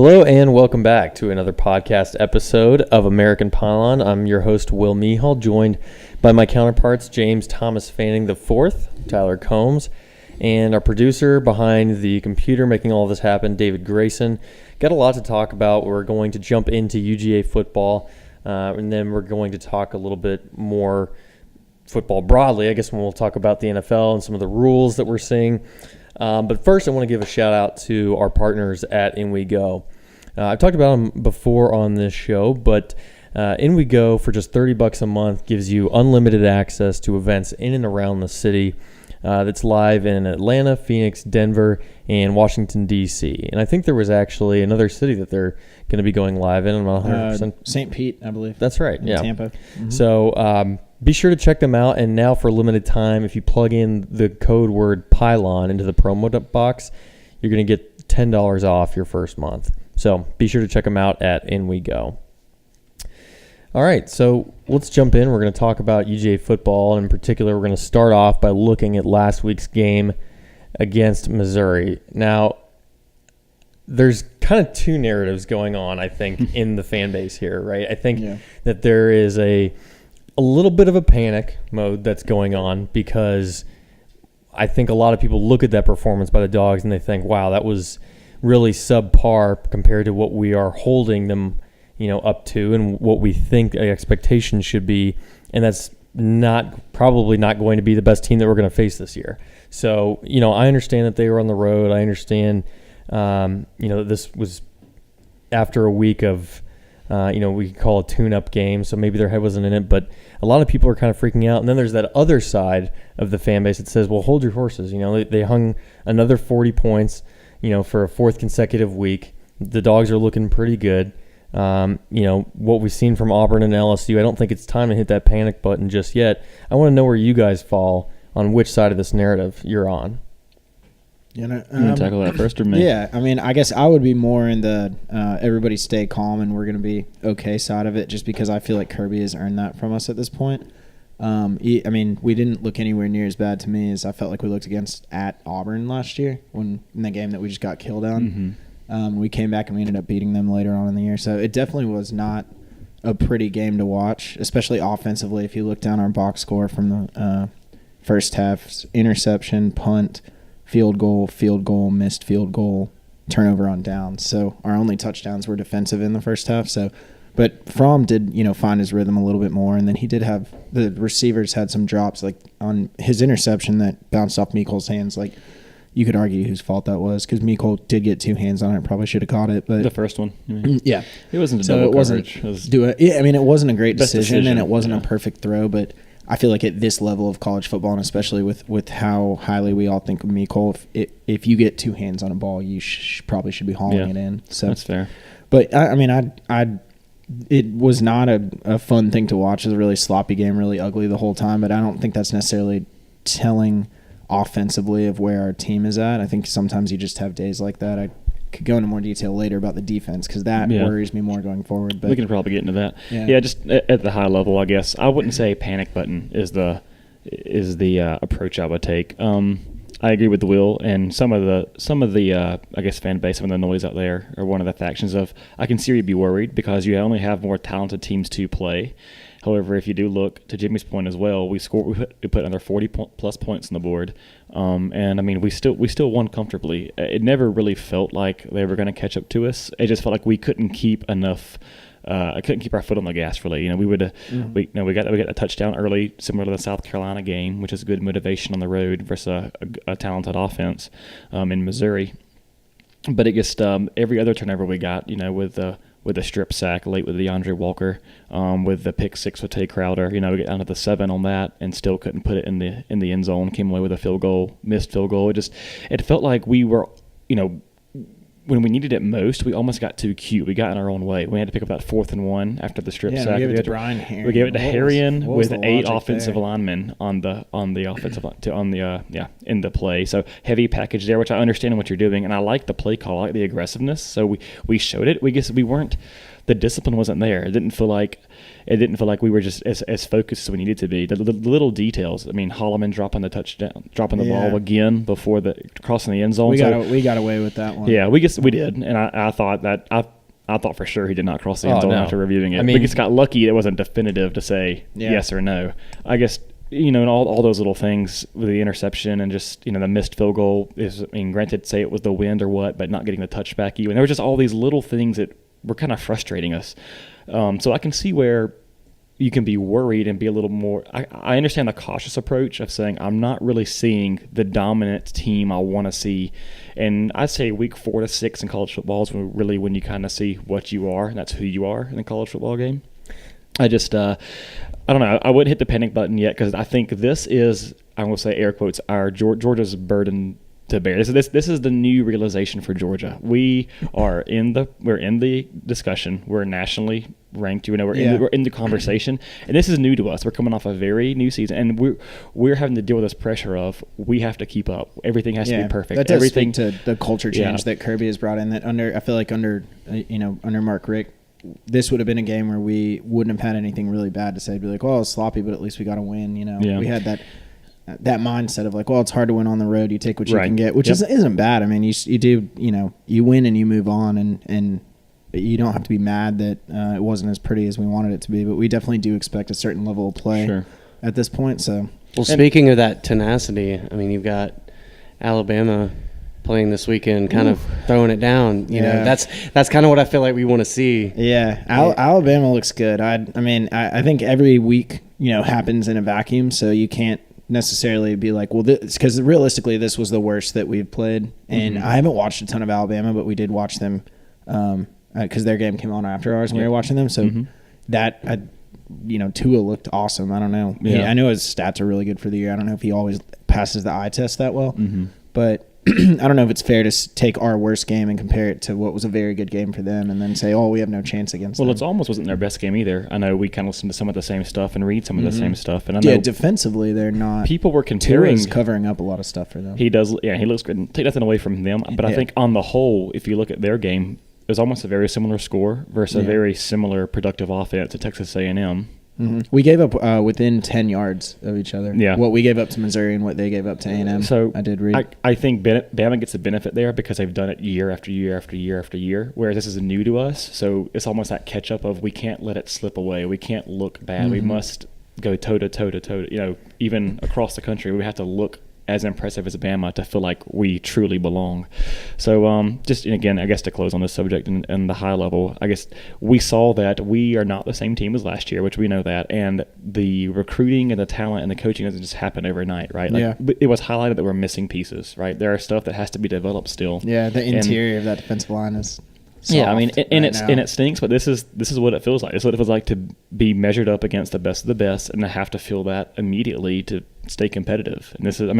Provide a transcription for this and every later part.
Hello and welcome back to another podcast episode of American Pylon. I'm your host, Will Mehall, joined by my counterparts, James Thomas Fanning IV, Tyler Combs, and our producer behind the computer making all this happen, David Grayson. Got a lot to talk about. We're going to jump into UGA football, and then we're going to talk a little bit more football broadly, I guess, when we'll talk about the NFL and some of the rules that we're seeing. But first, I want to give a shout out to our partners at In We Go. I've talked about them before on this show, but In We Go for just $30 a month gives you unlimited access to events in and around the city. That's live in Atlanta, Phoenix, Denver, and Washington, D.C. And I think there was actually another city that they're going to be going live in. I'm not 100%. St. Pete, I believe. That's right, yeah. Tampa. Mm-hmm. So be sure to check them out. And now for a limited time, if you plug in the code word Pylon into the promo box, you're going to get $10 off your first month. So be sure to check them out at In We Go. All right, so let's jump in. We're going to talk about UGA football. In particular, we're going to start off by looking at last week's game against Missouri. Now, there's kind of two narratives going on, I think, in the fan base here, right? I think that there is a little bit of a panic mode that's going on because I think a lot of people look at that performance by the Dogs and they think, wow, that was really subpar compared to what we are holding them up to and what we think the expectations should be, and that's probably not going to be the best team that we're going to face this year. So, I understand that they were on the road. I understand, that this was after a week of, we could call a tune-up game, so maybe their head wasn't in it, but a lot of people are kind of freaking out. And then there's that other side of the fan base that says, well, hold your horses. They hung another 40 points, for a fourth consecutive week. The Dogs are looking pretty good. What we've seen from Auburn and LSU, I don't think it's time to hit that panic button just yet. I want to know where you guys fall on which side of this narrative you're on. You want to tackle that first or me? Yeah, I guess I would be more in the everybody stay calm and we're going to be okay side of it, just because I feel like Kirby has earned that from us at this point. We didn't look anywhere near as bad to me as I felt like we looked against at Auburn last year in the game that we just got killed on. Mm-hmm. We came back and we ended up beating them later on in the year. So it definitely was not a pretty game to watch, especially offensively. If you look down our box score from the first half, interception, punt, field goal, missed field goal, turnover on downs. So our only touchdowns were defensive in the first half. But Fromm did, find his rhythm a little bit more, and then he did have the receivers had some drops, like on his interception that bounced off Meekol's hands. Like, you could argue whose fault that was, because Meekol did get two hands on it, probably should have caught it. But the first one, yeah, it wasn't a double coverage. It wasn't a great decision, and it wasn't a perfect throw. But I feel like at this level of college football, and especially with how highly we all think of Meekol, if you get two hands on a ball, you probably should be hauling it in. So that's fair. But it was not a fun thing to watch. It was a really sloppy game, really ugly the whole time. But I don't think that's necessarily telling offensively of where our team is at. I think sometimes you just have days like that. I could go into more detail later about the defense, because that worries me more going forward. But we can probably get into that. Yeah, just at the high level, I guess I wouldn't say panic button is the approach I would take. I agree with Will, and some of the I guess fan base, some of the noise out there, are one of the factions of, I can see you'd be worried because you only have more talented teams to play. However, if you do look to Jimmy's point as well, we put another 40 plus points on the board, and we still won comfortably. It never really felt like they were going to catch up to us. It just felt like we couldn't keep enough. I couldn't keep our foot on the gas really. We got a touchdown early, similar to the South Carolina game, which is good motivation on the road versus a talented offense in Missouri. But it just every other turnover we got, with the strip sack late with DeAndre Walker, with the pick six with Tay Crowder, we get down to the 7 on that and still couldn't put it in the end zone. Came away with a missed field goal. It felt like we were, when we needed it most, we almost got too cute. We got in our own way. We had to pick up that 4th and 1 after the strip sack. We gave it to Brian Herring. We gave it to Harrion with 8 offensive linemen on the offensive in the play. So heavy package there, which I understand what you're doing, and I like the play call, I like the aggressiveness. So we showed it. We weren't the discipline wasn't there. It didn't feel like we were just as focused as we needed to be. The little details. I mean, Holloman dropping the ball again before crossing the end zone. We got away with that one. Yeah, we did, and I thought that I thought for sure he did not cross the end zone after reviewing it. I mean, we just got lucky it wasn't definitive to say yes or no. I guess, and all those little things with the interception and just, the missed field goal is, granted, say it was the wind or what, but not getting the touchback even. There were just all these little things that were kind of frustrating us. So I can see where you can be worried and be a little more. I understand the cautious approach of saying I'm not really seeing the dominant team I want to see, and I'd say week 4 to 6 in college football is really when you kind of see what you are, and that's who you are in a college football game. I just I don't know. I wouldn't hit the panic button yet because I think this is, I will say air quotes, our Georgia's burden to bear. This is the new realization for Georgia. We're in the discussion. We're nationally ranked. We're in the conversation, and this is new to us. We're coming off a very new season, and we're having to deal with this pressure of we have to keep up. Everything has to be perfect. That does speak to the culture change that Kirby has brought in. That I feel like under Mark Richt, this would have been a game where we wouldn't have had anything really bad to say. Be like, well, it's sloppy, but at least we got to win. We had that mindset of like, well, it's hard to win on the road. You take what you can get, which isn't bad. I mean, you do, you win and you move on, and you don't have to be mad that it wasn't as pretty as we wanted it to be. But we definitely do expect a certain level of play at this point. So, well, speaking of that tenacity, I mean, you've got Alabama playing this weekend, kind of throwing it down. You know, that's kind of what I feel like we want to see. Yeah, Alabama looks good. I think every week happens in a vacuum, so you can't necessarily be like, well, because realistically this was the worst that we've played, and I haven't watched a ton of Alabama, but we did watch them because their game came on after ours and we were watching them, so Tua looked awesome. I don't know, I know his stats are really good for the year. I don't know if he always passes the eye test that well, but I don't know if it's fair to take our worst game and compare it to what was a very good game for them and then say, oh, we have no chance against them. Well, it almost wasn't their best game either. I know we kind of listened to some of the same stuff and read some of the same stuff. And I know defensively they're not. People were comparing. Tua's covering up a lot of stuff for them. He does. Yeah, he looks good. Take nothing away from them. But I think on the whole, if you look at their game, it was almost a very similar score versus a very similar productive offense at Texas A&M. We gave up within 10 yards of each other. Yeah. What we gave up to Missouri and what they gave up to A&M. So I did read. I think Bama gets the benefit there because they've done it year after year after year after year, whereas this is new to us. So it's almost that catch up of we can't let it slip away. We can't look bad. We must go toe to toe to toe. Even across the country, we have to look as impressive as Bama to feel like we truly belong. So just, again, I guess to close on this subject and the high level, I guess we saw that we are not the same team as last year, which we know that, and the recruiting and the talent and the coaching doesn't just happen overnight, right? It was highlighted that we're missing pieces, right? There are stuff that has to be developed still. Yeah, the interior of that defensive line is soft. Yeah, I mean, and it stinks, but this is what it feels like. It's what it feels like to be measured up against the best of the best and to have to feel that immediately to stay competitive. And this is,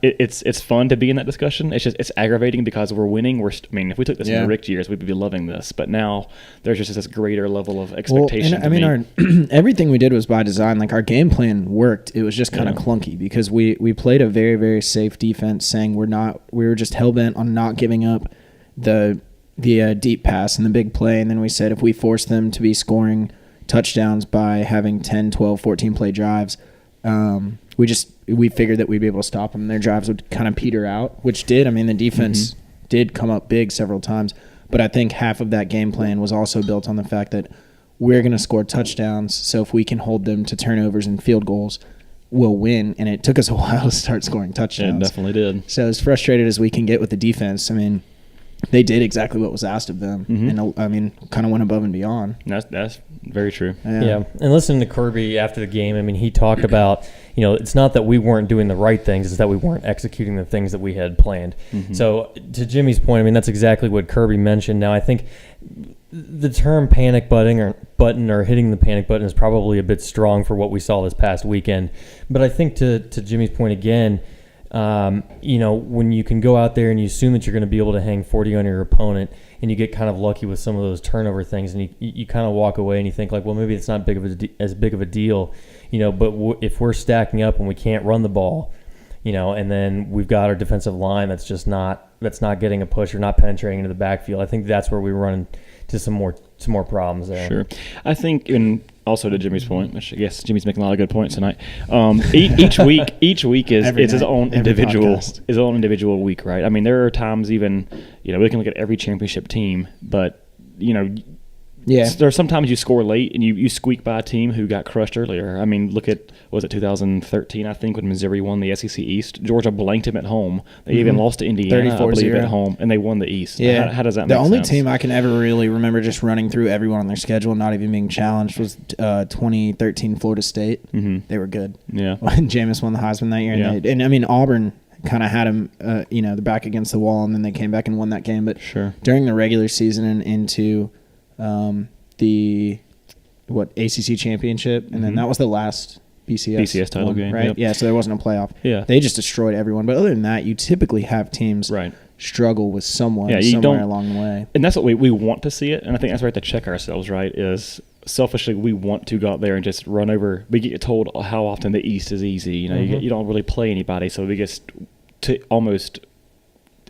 it's fun to be in that discussion. It's aggravating because we're winning. If we took this in the Richt years, we'd be loving this. But now there's just this greater level of expectation. Our everything we did was by design. Like our game plan worked. It was just kind of clunky because we played a very, very safe defense, saying we were just hell bent on not giving up the deep pass and the big play. And then we said if we force them to be scoring touchdowns by having 10, 12, 14 play drives, we figured that we'd be able to stop them. Their drives would kind of peter out, which did. The defense did come up big several times. But I think half of that game plan was also built on the fact that we're going to score touchdowns. So if we can hold them to turnovers and field goals, we'll win. And it took us a while to start scoring touchdowns. It definitely did. So as frustrated as we can get with the defense, they did exactly what was asked of them, and kind of went above and beyond. That's very true. Yeah, and listening to Kirby after the game, he talked about, it's not that we weren't doing the right things; it's that we weren't executing the things that we had planned. So, to Jimmy's point, that's exactly what Kirby mentioned. Now, I think the term panic button or hitting the panic button is probably a bit strong for what we saw this past weekend. But I think to Jimmy's point again. When you can go out there and you assume that you're going to be able to hang 40 on your opponent and you get kind of lucky with some of those turnover things and you kind of walk away and you think like, well, maybe it's not as big of a deal, but if we're stacking up and we can't run the ball, and then we've got our defensive line that's not getting a push or not penetrating into the backfield, I think that's where we run into some more some more problems there. Sure. I think, and also to Jimmy's point, which I guess Jimmy's making a lot of good points tonight. Each week is Every it's his night, own every individual week, right? I mean, there are times even, we can look at every championship team, but Yeah. there are sometimes you score late and you squeak by a team who got crushed earlier. I mean, look at, was it 2013, I think, when Missouri won the SEC East? Georgia blanked him at home. They even lost to Indiana, I believe, at home, and they won the East. Yeah. How does that the make sense? only team I can ever really remember just running through everyone on their schedule and not even being challenged was 2013 Florida State. Mm-hmm. They were good. Yeah. When Jameis won the Heisman that year. Yeah. And I mean, Auburn kind of had him, the back against the wall, and then they came back and won that game. But Sure. during the regular season and into the ACC championship, and then that was the last BCS title game, right? yep. Yeah, so there wasn't a playoff. Yeah. They just destroyed everyone. But other than that, you typically have teams Right. struggle with someone Yeah, you somewhere don't- along the way. And that's what we want to see it, and I think that's where we have to check ourselves, right, is selfishly we want to go out there and just run over. We get told how often the East is easy. You don't really play anybody, so we just to almost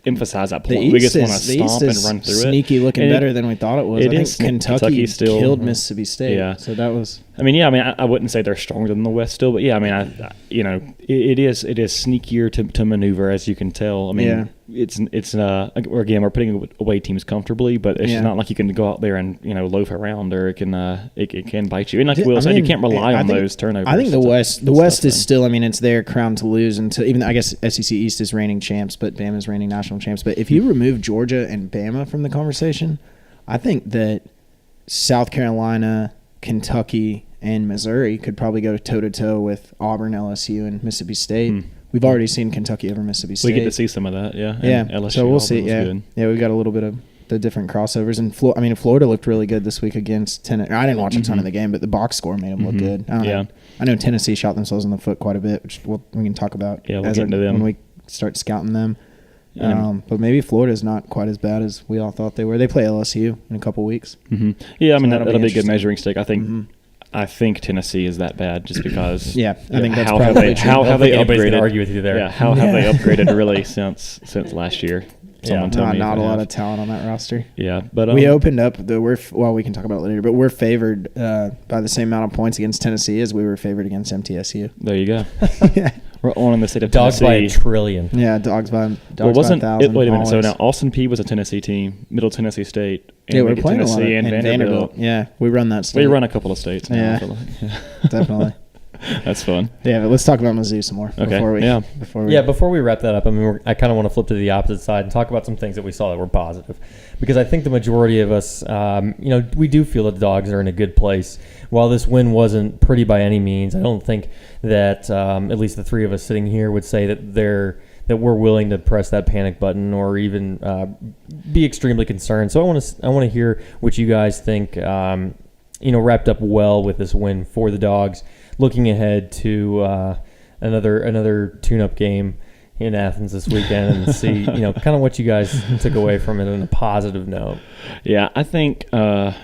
emphasize that point. We just want to stomp and run through it. Sneaky looking And better than we thought it was. it I think is. Kentucky still killed Mississippi State. Yeah. So that was I wouldn't say they're stronger than the West still, but it is sneakier to maneuver, as you can tell. I mean, Yeah. it's again, we're putting away teams comfortably, but it's just not like you can go out there and loaf around, or it can bite you. And like Will said, you can't rely on those turnovers. I think the West stuff is still. I mean, it's their crown to lose until even I guess SEC East is reigning champs, but Bama's reigning national champs. But if you remove Georgia and Bama from the conversation, I think that South Carolina, Kentucky, and Missouri could probably go toe to toe with Auburn, LSU, and Mississippi State. We've already seen Kentucky over Mississippi State. We get to see some of that, yeah. Yeah, And LSU, so we'll Auburn see. was Yeah, good. yeah, we've got a little bit of the different crossovers, and Florida looked really good this week against Tennessee. I didn't watch a ton of the game, but the box score made them look good. I know Tennessee shot themselves in the foot quite a bit, which we can talk about. Yeah, we'll get into them when we start scouting them. But maybe Florida's not quite as bad as we all thought they were. They play LSU in a couple weeks. Mm-hmm. Yeah, I mean, that'll that'll be be a good interesting. measuring stick. I think Tennessee is that bad just because. Yeah, I think that's how probably true. how have they Anybody's upgraded? gonna argue with you there. Yeah, how have they upgraded really since last year? Someone tell me. Not if a they lot have. of talent on that roster. Yeah, but We opened up we can talk about it later, but we're favored by the same amount of points against Tennessee as we were favored against MTSU. There you go. Yeah. We're on in the state of Dogs Tennessee. by a trillion. Yeah, dogs by Well, wasn't by 1,000. wait a minute. So always. now Austin P was a Tennessee team, Middle Tennessee State. And Yeah, we we're get playing a lot Tennessee of, and Vanderbilt. Yeah, we run that state. We run a couple of states. Now, Yeah. I feel like. Definitely. That's fun. Yeah, but let's talk about Mizzou some more. Okay, Before we, yeah. Before we wrap that up, I mean, I kind of want to flip to the opposite side and talk about some things that we saw that were positive, because I think the majority of us, we do feel that the Dogs are in a good place. While this win wasn't pretty by any means, I don't think that at least the three of us sitting here would say that we're willing to press that panic button or even be extremely concerned. So I want to hear what you guys think. Wrapped up well with this win for the Dogs. Looking ahead to another tune-up game in Athens this weekend, and see kind of what you guys took away from it on a positive note. Yeah, I think, Fromm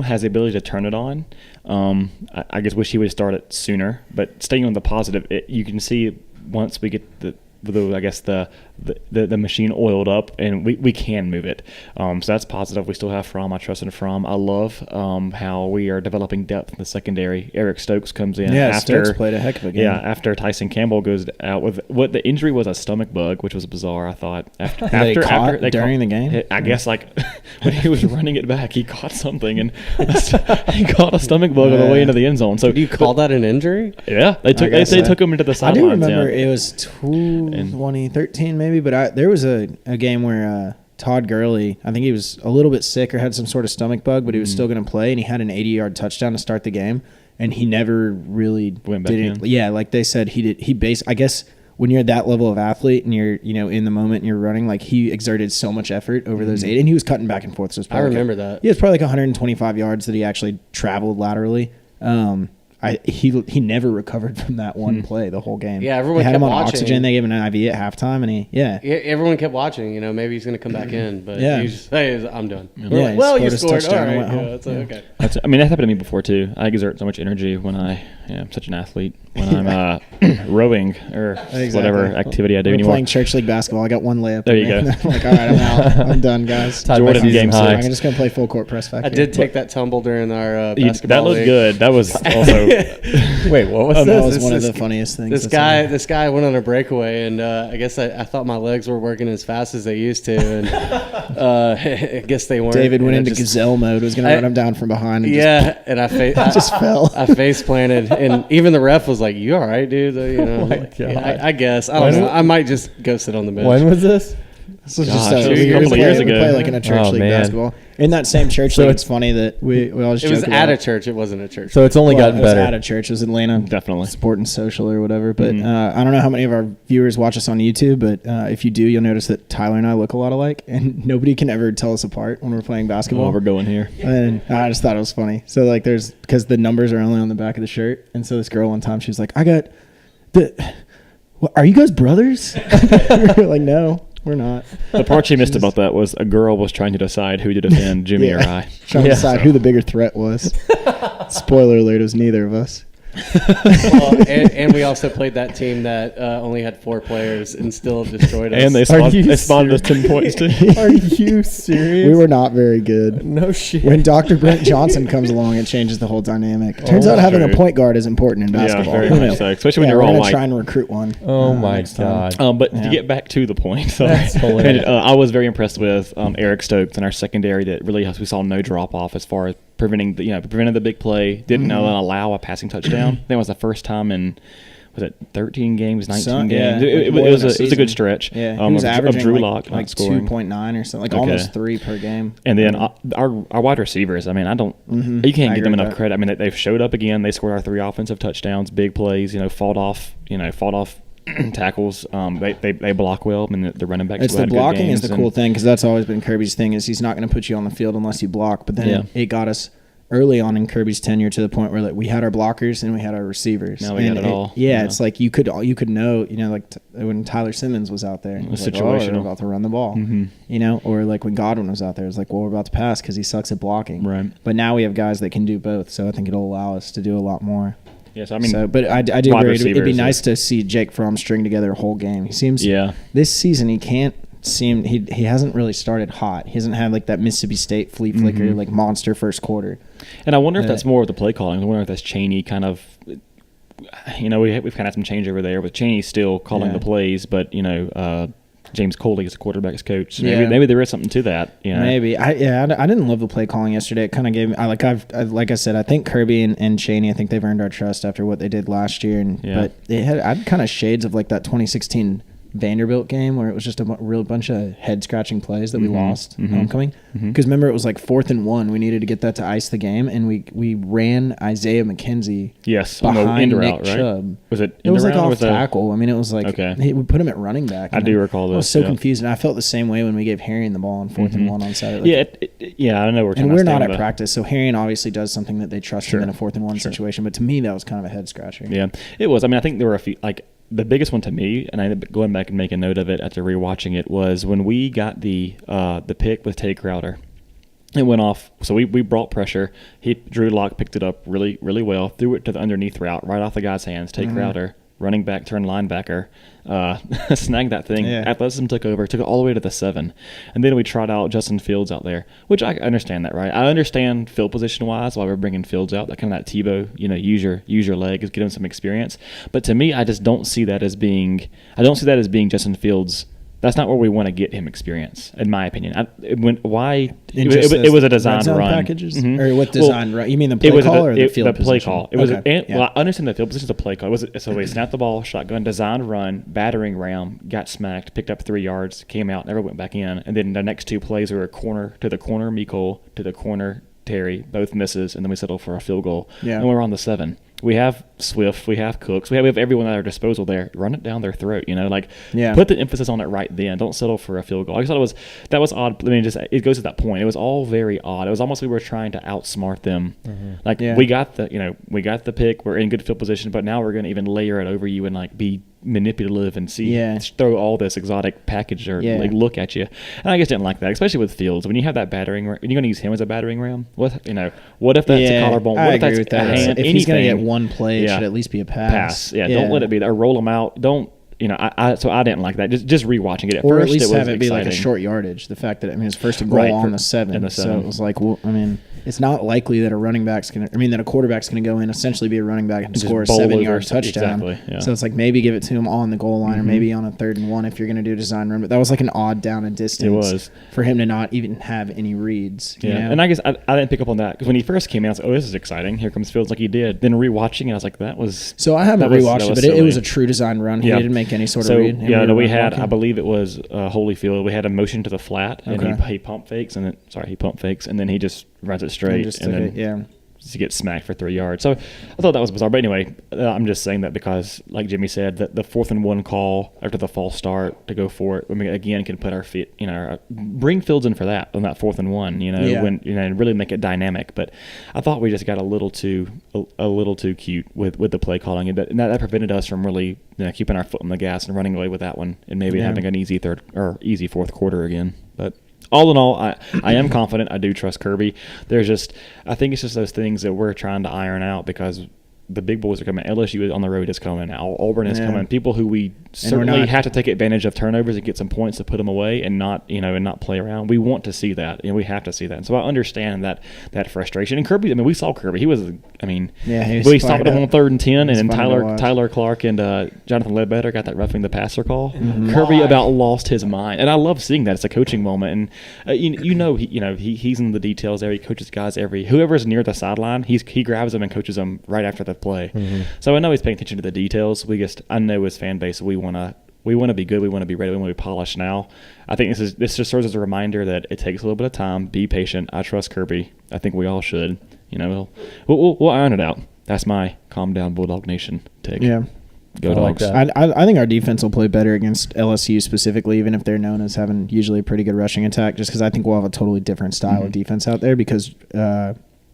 has the ability to turn it on. I guess wish he would have started sooner, but staying on the positive, you can see once we get the machine oiled up, and we can move it. So that's positive. We still have Fromm. I trust in Fromm. I love how we are developing depth in the secondary. Eric Stokes comes in. Yeah, after, Stokes played a heck of a game. Yeah, after Tyson Campbell goes out with what the injury was, a stomach bug, which was bizarre. I thought after during the game. I guess when he was running it back, he caught something, and he caught a stomach bug on the way into the end zone. So do you call that an injury? Yeah, they took him into the I sidelines. do remember yeah. it was 2013 maybe, but there was a game where Todd Gurley, I think he was a little bit sick or had some sort of stomach bug, but he was still going to play, and he had an 80-yard touchdown to start the game, and he never really went back in. Yeah, like they said, I guess when you're that level of athlete and you're in the moment and you're running, like he exerted so much effort over those 8, and he was cutting back and forth. So it was I remember that. Yeah, it's probably like 125 yards that he actually traveled laterally. he never recovered from that one play the whole game. Yeah, everyone they had kept him on watching. oxygen. They gave him an IV at halftime, and everyone kept watching. Maybe he's going to come back in, but he just says, "I'm done." Yeah, well, you his scored. All touchdown and right, went home. it's okay. That happened to me before too. I exert so much energy when I'm such an athlete when I'm rowing or whatever activity I do We're anymore. playing church league basketball. I got one layup. There you go. I'm like, all right, I'm out. I'm done, guys. Jordan game I'm 6. just gonna play full court press back. I did take that tumble during our basketball. That looked league. good. That was also. Wait, what was That this? was one of the funniest things. This guy went on a breakaway, and I guess I thought my legs were working as fast as they used to, and I guess they weren't. David went and into gazelle mode. Was gonna run him down from behind. And I just fell. I face planted, and even the ref was like, "You all right, dude?" I guess I don't know. I might just go sit on the bench. When was this? This was Gosh, just it was a couple of years ago. We play like in a church Oh, league man. basketball. In that same church league, it's funny that we always It joke was about at a church. It wasn't a church. So it's only Well, gotten it was better. at a church. It was Atlanta Definitely. Sport and Social or whatever. But I don't know how many of our viewers watch us on YouTube, but if you do, you'll notice that Tyler and I look a lot alike, and nobody can ever tell us apart when we're playing basketball. Oh, we're going here. And I just thought it was funny. So like, because the numbers are only on the back of the shirt, and so this girl one time she was like, "I got what, are you guys brothers?" We were like, "No, we're not." The part she missed about that was a girl was trying to decide who to defend, Jimmy or I. Trying to decide who the bigger threat was. Spoiler alert: it was neither of us. And we also played that team that only had 4 players and still destroyed us. And they spawned us 10 points too. Are you serious? We were not very good. No shit. When Dr. Brent Johnson comes along, it changes the whole dynamic. Turns out having true. a point guard is important in basketball. very Who much knew? so, especially when Yeah, you're we're all gonna white. try and recruit one. Oh my next time. god. But Yeah. to get back to the point, That's hilarious. I was very impressed with Eric Stokes in our secondary. That really we saw no drop off as far as preventing the big play. Didn't allow a passing touchdown. I think it was the first time in 13 games, 19 games. It was a good stretch. Yeah, he was averaging Drew like, Lock like scoring 2.9 or something, like almost 3 per game. And then our wide receivers. I mean, you can't give them enough credit. I mean, they've showed up again. They scored our 3 offensive touchdowns, big plays. Fought off tackles. They block well. I mean, the running backs. It's the blocking is the cool thing, because that's always been Kirby's thing. Is he's not going to put you on the field unless you block. But then it got us early on in Kirby's tenure to the point where we had our blockers and we had our receivers. Now we got it all. Yeah, it's like you could know, like when Tyler Simmons was out there, it was like, oh, we're about to run the ball. Or like when Godwin was out there, it's like, well, we're about to pass because he sucks at blocking. Right. But now we have guys that can do both, so I think it'll allow us to do a lot more. Yes, I mean, but I do agree. It'd be receivers, nice to see Jake Fromm string together a whole game. He seems this season he can't seem he hasn't really started hot. He hasn't had like that Mississippi State flea flicker like monster first quarter. And I wonder if that's more of the play calling. I wonder if that's Chaney kind of. We've kind of had some change over there with Chaney still calling the plays, but James Coley is the quarterback's coach. So maybe there is something to that. Maybe I didn't love the play calling yesterday. It kind of gave me like I said, I think Kirby and Chaney, I think they've earned our trust after what they did last year. But I had kind of shades of like that 2016 Vanderbilt game where it was just a real bunch of head scratching plays that we lost homecoming. Because remember, it was like 4th and 1. We needed to get that to ice the game, and we ran Isaiah McKenzie behind Nick route, Chubb. Right? Was it? It was like off tackle. I mean, it was like we put him at running back. I do recall this. I was so confused, and I felt the same way when we gave Harrion the ball on 4th and 1 on Saturday. I know we're not at practice, so Harrion obviously does something that they trust him in a 4th and 1 situation. But to me, that was kind of a head scratcher. Yeah, it was. I mean, I think there were a few the biggest one to me, and I going back and making note of it after rewatching it, was when we got the pick with Tay Crowder. It went off, so we brought pressure. Drew Lock picked it up really, really well, threw it to the underneath route, right off the guy's hands. Tay Crowder, running back turned linebacker, snagged that thing. Yeah. Athleticism took over, took it all the way to the 7. And then we tried out Justin Fields out there, which I understand that, right? I understand field position-wise why we're bringing Fields out, that kind of that Tebow, use your leg, get him some experience. But to me, I just don't see that as being Justin Fields. That's not where we want to get him experience, in my opinion. It was a design run. Packages? Or what design run? You mean the play call or the field the play position? call. It was. Well, I understand the field position is a play call. So we snapped the ball, shotgun, designed run, battering ram, got smacked, picked up 3 yards, came out, never went back in. And then the next 2 plays were a corner to the corner, Mecole to the corner, Terry, both misses, and then we settled for a field goal. Yeah. And we were on the 7. We have Swift, we have Cooks, we have everyone at our disposal there. Run it down their throat, Yeah. Put the emphasis on it right then. Don't settle for a field goal. I just thought that was odd. I mean, it goes to that point. It was all very odd. It was almost like we were trying to outsmart them. We got the pick. We're in good field position, but now we're going to even layer it over you and like be manipulative and throw all this exotic package or like look at you. And I just didn't like that, especially with Fields. When you have that battering, and you're going to use him as a battering ram. What if that's a collarbone? What if that's with that. a hand? If he's going to get one play, it should at least be a pass. Yeah, don't let it be that. Or roll them out. Don't. So I didn't like that. Just rewatching it at or first, at least it was have it be exciting. like a short yardage. The fact that it's first and goal on the 7. So it was like, it's not likely that that a quarterback's going to go in, essentially be a running back and score a 7-yard touchdown. Exactly, yeah. So it's like maybe give it to him on the goal line or maybe on a 3rd and 1 if you're going to do a design run. But that was like an odd down and distance. It was for him to not even have any reads. Yeah, and I guess I didn't pick up on that because when he first came out, I was like, oh, this is exciting. Here comes Fields like he did. Then rewatching it, I was like, that was. So I haven't rewatched it, but it was a true design run. He didn't make any sort of read. Yeah, no, we had, I believe it was Holyfield. We had a motion to the flat, and he pump fakes, and then he just runs it straight, and then to get smacked for 3 yards. So I thought that was bizarre. But anyway, I'm just saying that because, like Jimmy said, that the 4th and 1 call after the false start to go for it, again, can put our feet, bring Fields in for that on that 4th and 1, when and really make it dynamic. But I thought we just got a little too cute with the play calling, and that prevented us from really keeping our foot on the gas and running away with that one, and maybe having an easy third or easy fourth quarter again. But all in all, I am confident. I do trust Kirby. I think it's just those things that we're trying to iron out because the big boys are coming. LSU on the road is coming. Auburn is coming. People who we certainly have to take advantage of turnovers and get some points to put them away and not play around. We want to see that, and we have to see that. And so I understand that frustration. And Kirby, we saw Kirby. He was, we stopped him on 3rd and 10, and then Tyler Clark and Jonathan Ledbetter got that roughing the passer call. Mm-hmm. Kirby about lost his mind, and I love seeing that. It's a coaching moment, and he's in the details there. He coaches guys whoever's near the sideline, he grabs them and coaches them right after the play. Mm-hmm. So I know he's paying attention to the details. I know his fan base, we want to be good. We want to be ready. We want to be polished now. I think this just serves as a reminder that it takes a little bit of time. Be patient. I trust Kirby. I think we all should. We'll iron it out. That's my calm down Bulldog Nation take. Yeah. Go Dogs. Like I think our defense will play better against LSU specifically, even if they're known as having usually a pretty good rushing attack, just because I think we'll have a totally different style of defense out there because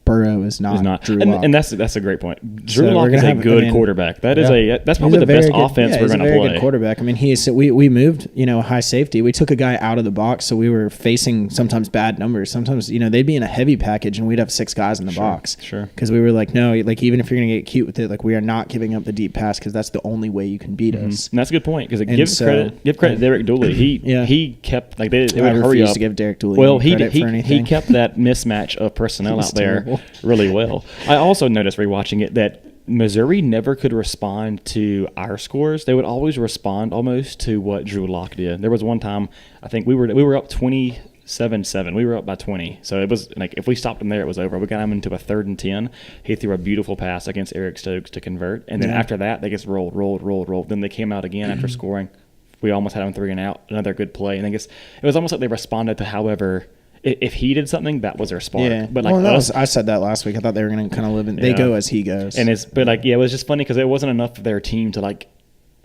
Burrow is not Drew Lock. And that's a great point. Drew Lock is a good quarterback. That's probably the best offense we're going to play. He's a very good quarterback. We moved, high safety. We took a guy out of the box, so we were facing sometimes bad numbers. Sometimes, they'd be in a heavy package, and we'd have 6 guys in the box. Sure. Because we were like, no, even if you're going to get cute with it, we are not giving up the deep pass because that's the only way you can beat us. And that's a good point because give credit to Derek Dooley. He kept they would hurry up. To give Derek Dooley credit for anything. He kept that mismatch of personnel out there really well. I also noticed rewatching it that Missouri never could respond to our scores. They would always respond almost to what Drew Lock did. There was one time I think we were up 27-7. We were up by 20. So it was like if we stopped him there, it was over. We got him into a 3rd and 10. He threw a beautiful pass against Eric Stokes to convert, and then after that they just rolled. Then they came out again after scoring. We almost had them 3 and out. Another good play, and I guess it was almost like they responded to however. If he did something, that was their spark. Yeah. But I said that last week. I thought they were going to kind of live in. They go as he goes. And it was just funny because it wasn't enough for their team to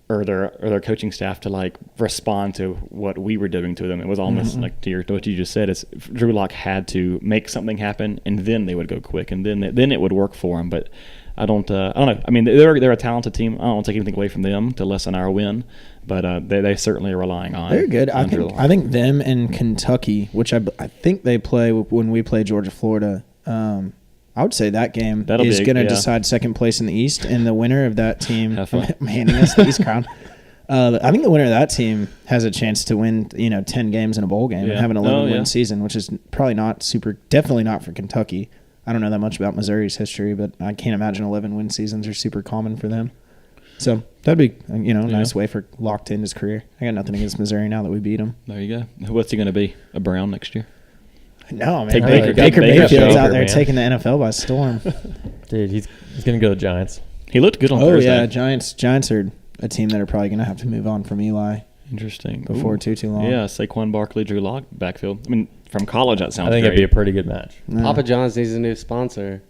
or their coaching staff to respond to what we were doing to them. It was almost to what you just said. Is Drew Lock had to make something happen, and then they would go quick, and then it would work for him. But I don't know. They're a talented team. I don't want to take anything away from them to lessen our win, but they certainly are relying on. They're good. I think them and Kentucky, which I think they play when we play Georgia, Florida. I would say that game is going to decide second place in the East, and the winner of that team handing us the East crown. I think the winner of that team has a chance to win, 10 games in a bowl game and have an 11-win season, which is definitely not for Kentucky. I don't know that much about Missouri's history, but I can't imagine 11-win seasons are super common for them. So that'd be, a nice way for Lock to end his career. I got nothing against Missouri now that we beat them. There you go. What's he going to be? A Brown next year? No, man. Baker Mayfield's out there taking the NFL by storm. Dude, he's going to go to the Giants. He looked good on Thursday. Oh, yeah. Giants are a team that are probably going to have to move on from Eli. Interesting. Before too long. Yeah, Saquon Barkley, Drew Lock, backfield. From college, that sounds I think great. it'd be a pretty good match. No. Papa John's needs a new sponsor.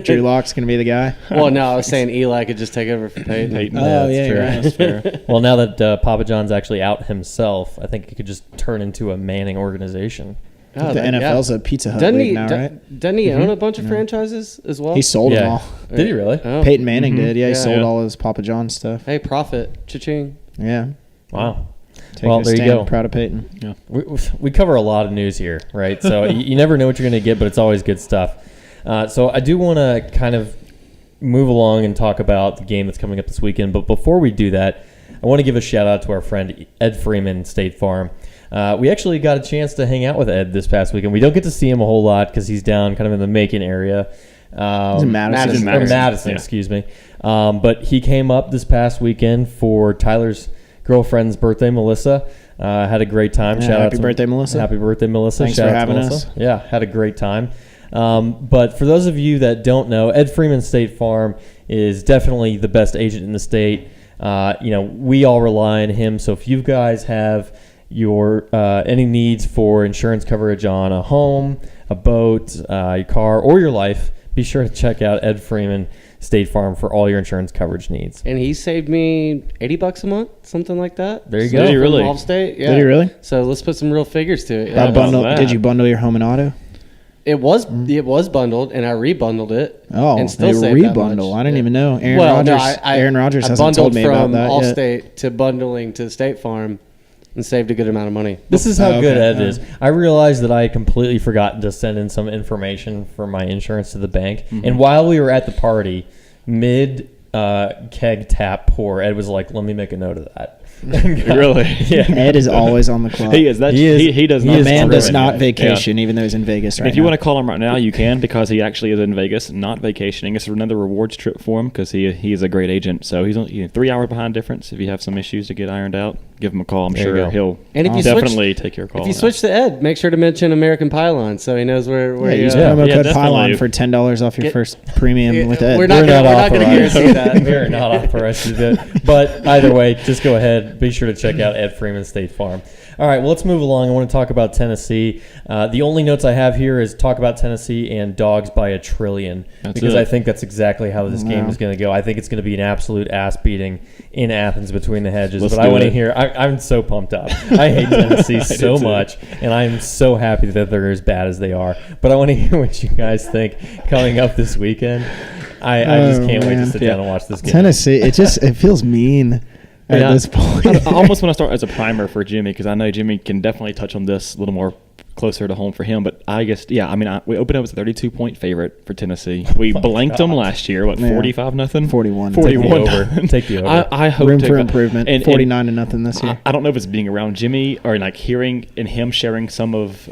Drew Lock's going to be the guy. Well, no, I was saying Eli could just take over for Peyton. Oh, that's yeah, true. right. That's fair. Well, now that Papa John's actually out himself, I think he could just turn into a Manning organization. Oh, The NFL's a Pizza Hut league now, right? Doesn't he own a bunch of franchises as well? He sold them Yeah. all. Did he really? Oh. Peyton Manning did. Yeah, he Yeah. sold Yeah. all his Papa John stuff. Hey, profit. Cha-ching. Yeah. Wow. Take Well, a there you stand. go. Proud of Peyton. We cover a lot of news here, right? So you never know what you're going to get, but it's always good stuff. So I do want to kind of move along and talk about the game that's coming up this weekend. But before we do that, I want to give a shout out to our friend Ed Freeman, State Farm. We actually got a chance to hang out with Ed this past weekend. We don't get to see him a whole lot because he's down kind of in the Macon area. He's in Madison. Madison, yeah. excuse me. But he came up this past weekend for Tyler's girlfriend's birthday, Melissa. Had a great time. Yeah, Shout out happy to birthday, Melissa. Happy birthday, Melissa. Thanks Shout for out to having Melissa. us. Yeah, had a great time. But for those of you that don't know, Ed Freeman State Farm is definitely the best agent in the state. We all rely on him. So if you guys have your any needs for insurance coverage on a home, a boat, your car, or your life, be sure to check out Ed Freeman State Farm for all your insurance coverage needs. And he saved me $80 a month, something like that. There you Did go. he really? From Allstate. Yeah. Did he really? So let's put some real figures to it. That Yeah. bundle, that. did you bundle your home and auto? It was bundled, and I rebundled it. Oh, and still they saved that rebundle. much. I didn't even know. Aaron Well, no, Rodgers. I Aaron Rodgers I hasn't told me about bundled that from yet. Allstate to bundling to State Farm, and saved a good amount of money. This is how Oh, good okay. Ed is. I realized that I had completely forgotten to send in some information for my insurance to the bank. And while we were at the party, mid keg tap pour, Ed was like, "Let me make a note of that." Really? Yeah. Ed is always on the clock. He is. That's, He is- he does he not. is Man does driven. not vacation, even though he's in Vegas right If you now. want to call him right now, you can, because he actually is in Vegas, not vacationing. It's another rewards trip for him because he is a great agent. So he's 3 hours behind difference. If you have some issues to get ironed out, give him a call. I'm There you sure go. he'll And if you definitely take your call. If you on switch to Ed, make sure to mention American Pylon so he knows where Yeah, use you promo Yeah, code definitely. Pylon for $10 off your Get- first premium with Ed. We're not going to guarantee that. We're not authorized to do it. But either way, just go ahead. Be sure to check out Ed Freeman State Farm. All right, well, let's move along. I want to talk about Tennessee. The only notes I have here is talk about Tennessee and dogs by a trillion. That's because it. I think that's exactly how this game Wow. is going to go. I think it's going to be an absolute ass beating in Athens between the hedges. Let's but I do want to it. hear. I'm so pumped up. I hate Tennessee so too. much, and I'm so happy that they're as bad as they are. But I want to hear what you guys think coming up this weekend. I just Oh, can't wait to man. sit down and watch this game. Tennessee, it feels mean at Yeah. this point. I almost want to start as a primer for Jimmy because I know Jimmy can definitely touch on this a little more closer to home for him. But I guess, we opened up as a 32-point favorite for Tennessee. We blanked them last year. What, Yeah. 45-0? 41. Take the 41. over. Take the over. I hope Room to- for improvement. and- 49-0 this year. I don't know if it's being around Jimmy or like hearing and him sharing some of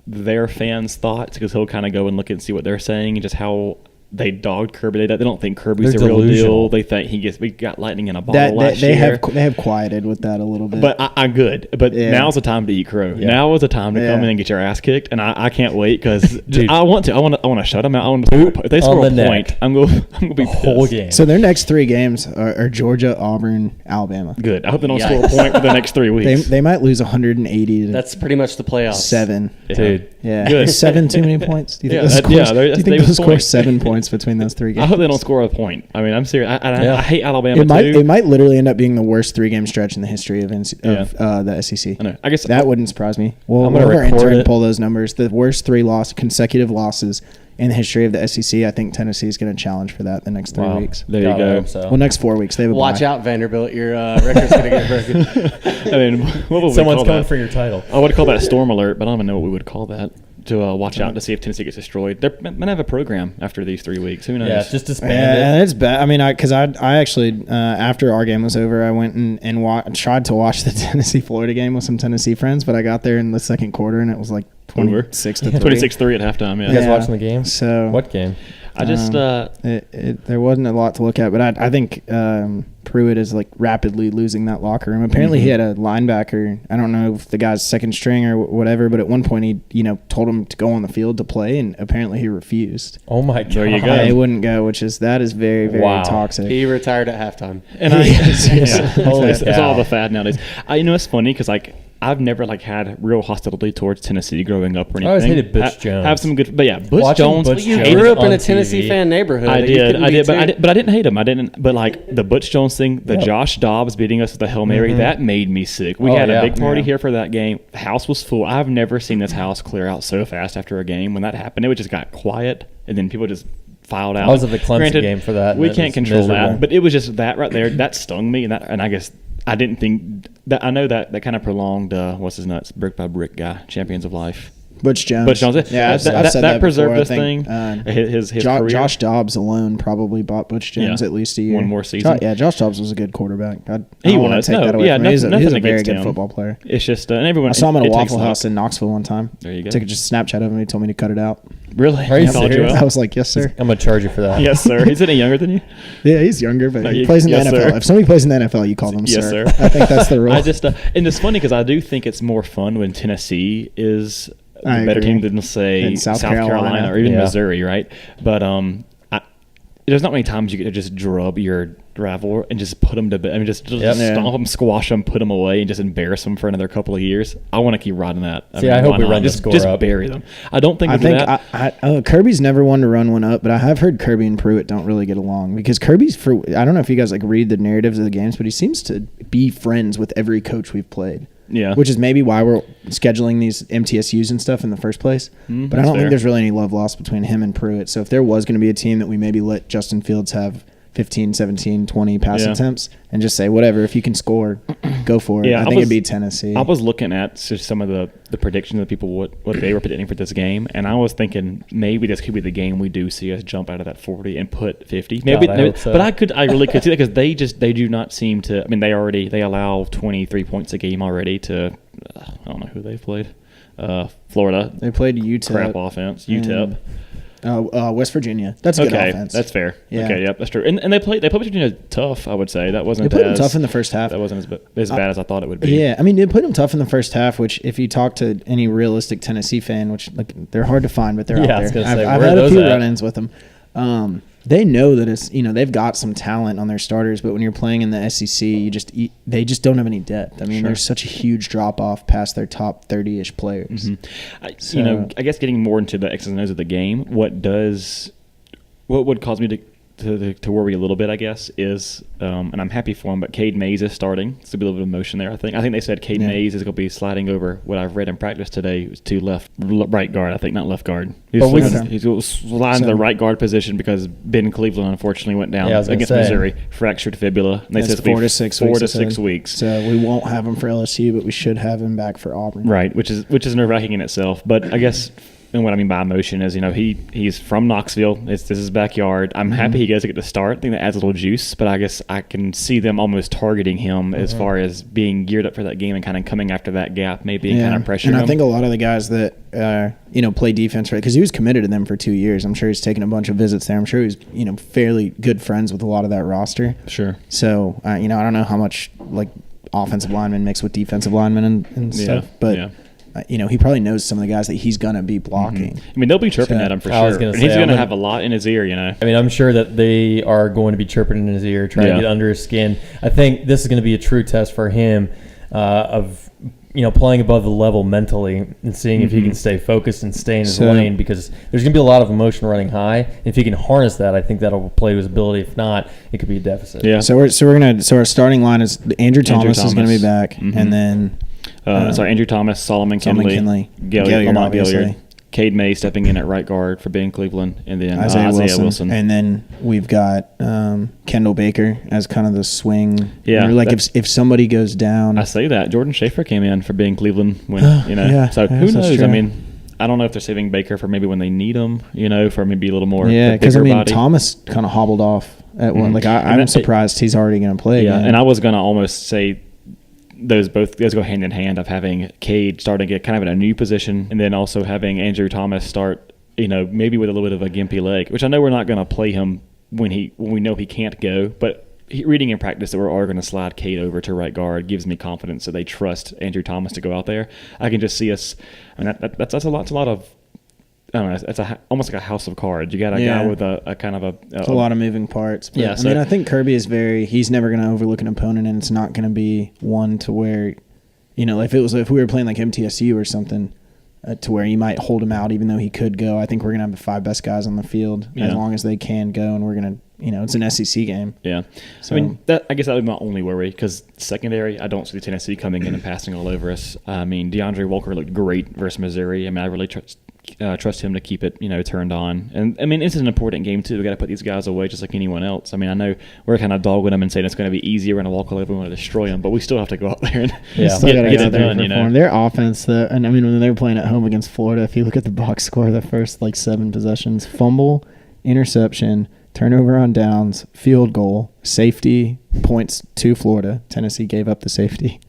their fans' thoughts because he'll kind of go and look and see what they're saying and just how they dogged Kirby. They don't think Kirby's They're the real delusional. deal. They think we got lightning in a bottle last they year. have quieted with that a little bit. But I'm good. But Yeah. now's the time to eat crow. Yeah. Now is the time to come Yeah. in and get your ass kicked, and I can't wait because Dude. I want to shut them out. I want to, if they score on a the point, neck. I'm going to be the whole pissed. game. so their next 3 games are Georgia, Auburn, Alabama. Good. I hope they don't score a point for the next 3 weeks. They might lose 180 to That's pretty much the playoffs. 7. Yeah. Dude. Yeah, Good. Is 7 too many points? Do you think Yeah, they'll that- yeah, score? they're- Do you think Davis they'll score point. 7 points between those 3 games? I hope they don't score a point. I mean, I'm serious. Yeah. I hate Alabama It might too. it might literally end up being the worst 3-game stretch in the history of the SEC. I know. I guess That wouldn't surprise me. We'll I'm gonna have our record intern it. pull those numbers. The worst 3 consecutive losses in the history of the SEC. I think Tennessee is going to challenge for that the next 3 Wow. weeks. There you God, I go. hope so. Well, next 4 weeks they have a Watch bye. out, Vanderbilt. Your record's going to get broken. I mean, what would Someone's we call coming that? for your title. I would call that a storm alert, but I don't even know what we would call that. To watch out to see if Tennessee gets destroyed. They're going to have a program after these 3 weeks. Who knows? Yeah, just disband Yeah, it. and it's bad. I mean, because I actually after our game was over, I went and tried to watch the Tennessee Florida game with some Tennessee friends, but I got there in the second quarter and it was like 26 to 3. 26-3 at halftime. Yeah. You guys watching the game? So What game? I just there wasn't a lot to look at, but I think Pruitt is like rapidly losing that locker room. Apparently, he had a linebacker. I don't know if the guy's second string or whatever, but at one point he told him to go on the field to play, and apparently he refused. Oh my god! There you go. He wouldn't go, that is very very Wow. toxic. He retired at halftime. and Yes. yeah, Holy it's cow. all the fad nowadays. It's funny because like I've never like had real hostility towards Tennessee growing up or anything. I always hated Butch Jones. Have some good, but yeah, Butch Watching Jones. Butch You Jones grew up in on a Tennessee TV. fan neighborhood. I You did, couldn't be too- but I didn't hate him. I didn't, but like the Butch Jones thing, the Josh Dobbs beating us with the Hail Mary, that made me sick. We had a big party here for that game. The house was full. I've never seen this house clear out so fast after a game. When that happened, it just got quiet, and then people just filed out. I was at the Clemson game for that. We and it can't was control miserable. that, but it was just that right there that stung me, and I guess I didn't think that. I know that kind of prolonged what's his nuts brick by brick guy, Champions of Life. Butch Jones. Butch Jones. Yeah, I've said that preserved before, this I think. thing. His career. Josh Dobbs alone probably bought Butch Jones at least a year. One more season. Josh Dobbs was a good quarterback. I He don't want was. to take No, that away yeah, from him. He's a nothing very against good him. football player. It's just and everyone. I saw him at a it takes Waffle luck. House in Knoxville one time. There you go. Took just a Snapchat of him. He told me to cut it out. Really? Are you He called serious? out? I was like, yes, sir. I'm gonna charge you for that. Yes, sir. He's any younger than you? Yeah, he's younger, but No, he you- plays in the yes, NFL. sir. If somebody plays in the NFL, you call them Yes, sir. sir. I think that's the rule. I just and it's funny because I do think it's more fun when Tennessee is the I better agree. team than say And South South Carolina Carolina. or even Yeah. Missouri, right? But there's not many times you get to just drub your rival and just put them to bed. I mean, just Yep. stomp them, squash them, put them away, and just embarrass them for another couple of years. I want to keep riding that. See, I hope why we not? run the just, score just up. bury them. I don't think I we'll do think that. Kirby's never one to run one up, but I have heard Kirby and Pruitt don't really get along because Kirby's I don't know if you guys like read the narratives of the games, but he seems to be friends with every coach we've played. Yeah. Which is maybe why we're scheduling these MTSUs and stuff in the first place. But I that's don't think fair. there's really any love lost between him and Pruitt. So if there was going to be a team that we maybe let Justin Fields have 15, 17, 20 pass Yeah. attempts and just say, whatever, if you can score, go for it. Yeah, I think it'd be Tennessee. I was looking at just some of the predictions of people what they were predicting for this game, and I was thinking maybe this could be the game we do see us jump out of that 40 and put 50. Maybe, God, I hope so. but I really could see that because they do not seem to. I mean, they allow 23 points a game already to. I don't know who they've played. Florida. They played UTEP. Crap offense. UTEP. West Virginia. That's a good Okay, offense. that's fair. Yeah. Okay, yep, that's true. And they played Virginia tough. I would say that wasn't. They played them as, tough in the first half. That wasn't as bad as I thought it would be. Yeah, I mean, they played them tough in the first half, which if you talk to any realistic Tennessee fan, which like they're hard to find, but they're Yeah, I out was there. gonna say, I've where had are a those few at? run-ins with them. They know that it's they've got some talent on their starters, but when you're playing in the SEC, they just don't have any depth. I mean, Sure. there's such a huge drop off past their top 30-ish players. Mm-hmm. I guess getting more into the X's and O's of the game, what would cause me to worry a little bit, I guess, is, and I'm happy for him, but Cade Mays is starting. It's a little bit of emotion there, I think. I think they said Cade Mays is going to be sliding over what I've read in practice today to right guard, I think, not left guard. He's sliding to the right guard position because Ben Cleveland, unfortunately, went down against Missouri, fractured fibula. And they said That's 4 to 6 4 weeks. to 6 weeks. So we won't have him for LSU, but we should have him back for Auburn. Right, which is nerve-wracking in itself. But I guess, and what I mean by emotion is, he's from Knoxville. This is his backyard. I'm happy he gets to get to start. I think that adds a little juice. But I guess I can see them almost targeting him as far as being geared up for that game and kind of coming after that gap, maybe and kind of pressuring him. And I think a lot of the guys that play defense, right? Because he was committed to them for 2 years. I'm sure he's taken a bunch of visits there. I'm sure he's fairly good friends with a lot of that roster. Sure. So I don't know how much like offensive linemen mix with defensive linemen and stuff, but. He probably knows some of the guys that he's going to be blocking. I mean, they'll be chirping at him for I was sure. gonna And say, he's going to have a lot in his ear, I mean, I'm sure that they are going to be chirping in his ear, trying to get under his skin. I think this is going to be a true test for him of playing above the level mentally and seeing if he can stay focused and stay in his lane, because there's going to be a lot of emotion running high. If he can harness that, I think that'll play to his ability. If not, it could be a deficit. Yeah. So our starting line is Andrew Thomas is going to be back, and then Andrew Thomas, Solomon Kinley, Gilliard, Gilliard, Cade May stepping in at right guard for Ben Cleveland, and then Isaiah Wilson. And then we've got Kendall Baker as kind of the swing. Yeah, like if somebody goes down. I say that Jordan Schaefer came in for Ben Cleveland when Yeah, So who that's knows? true. I mean, I don't know if they're saving Baker for maybe when they need him. For maybe a little more. Yeah, because bigger body. Thomas kind of hobbled off at one. Like I'm surprised he's already going to play. Yeah, again. and I was gonna almost say those go hand in hand of having Cade starting at kind of in a new position, and then also having Andrew Thomas start, maybe with a little bit of a gimpy leg, which I know we're not going to play him when we know he can't go, but reading in practice that we're going to slide Cade over to right guard gives me confidence that they trust Andrew Thomas to go out there. I can just see us. I mean, that's a lot of. I don't know. It's almost like a house of cards. You got a guy with a kind of a lot of moving parts. But, I think Kirby is he's never going to overlook an opponent, and it's not going to be one to where if we were playing like MTSU or something, to where you might hold him out even though he could go. I think we're gonna have the 5 best guys on the field as long as they can go, and we're gonna, it's an SEC game. Yeah, so, I guess that would be my only worry, because secondary, I don't see Tennessee coming in and passing all over us. DeAndre Walker looked great versus Missouri. I really trust him to keep it, turned on. And it's an important game too. We got to put these guys away just like anyone else. I know we're kind of dogging them and saying it's going to be easy. We're going to walk all over. We want to destroy them, but we still have to go out there and get it done. Their offense, and when they were playing at home against Florida, if you look at the box score, the first 7 possessions: fumble, interception, turnover on downs, field goal, safety, points to Florida. Tennessee gave up the safety.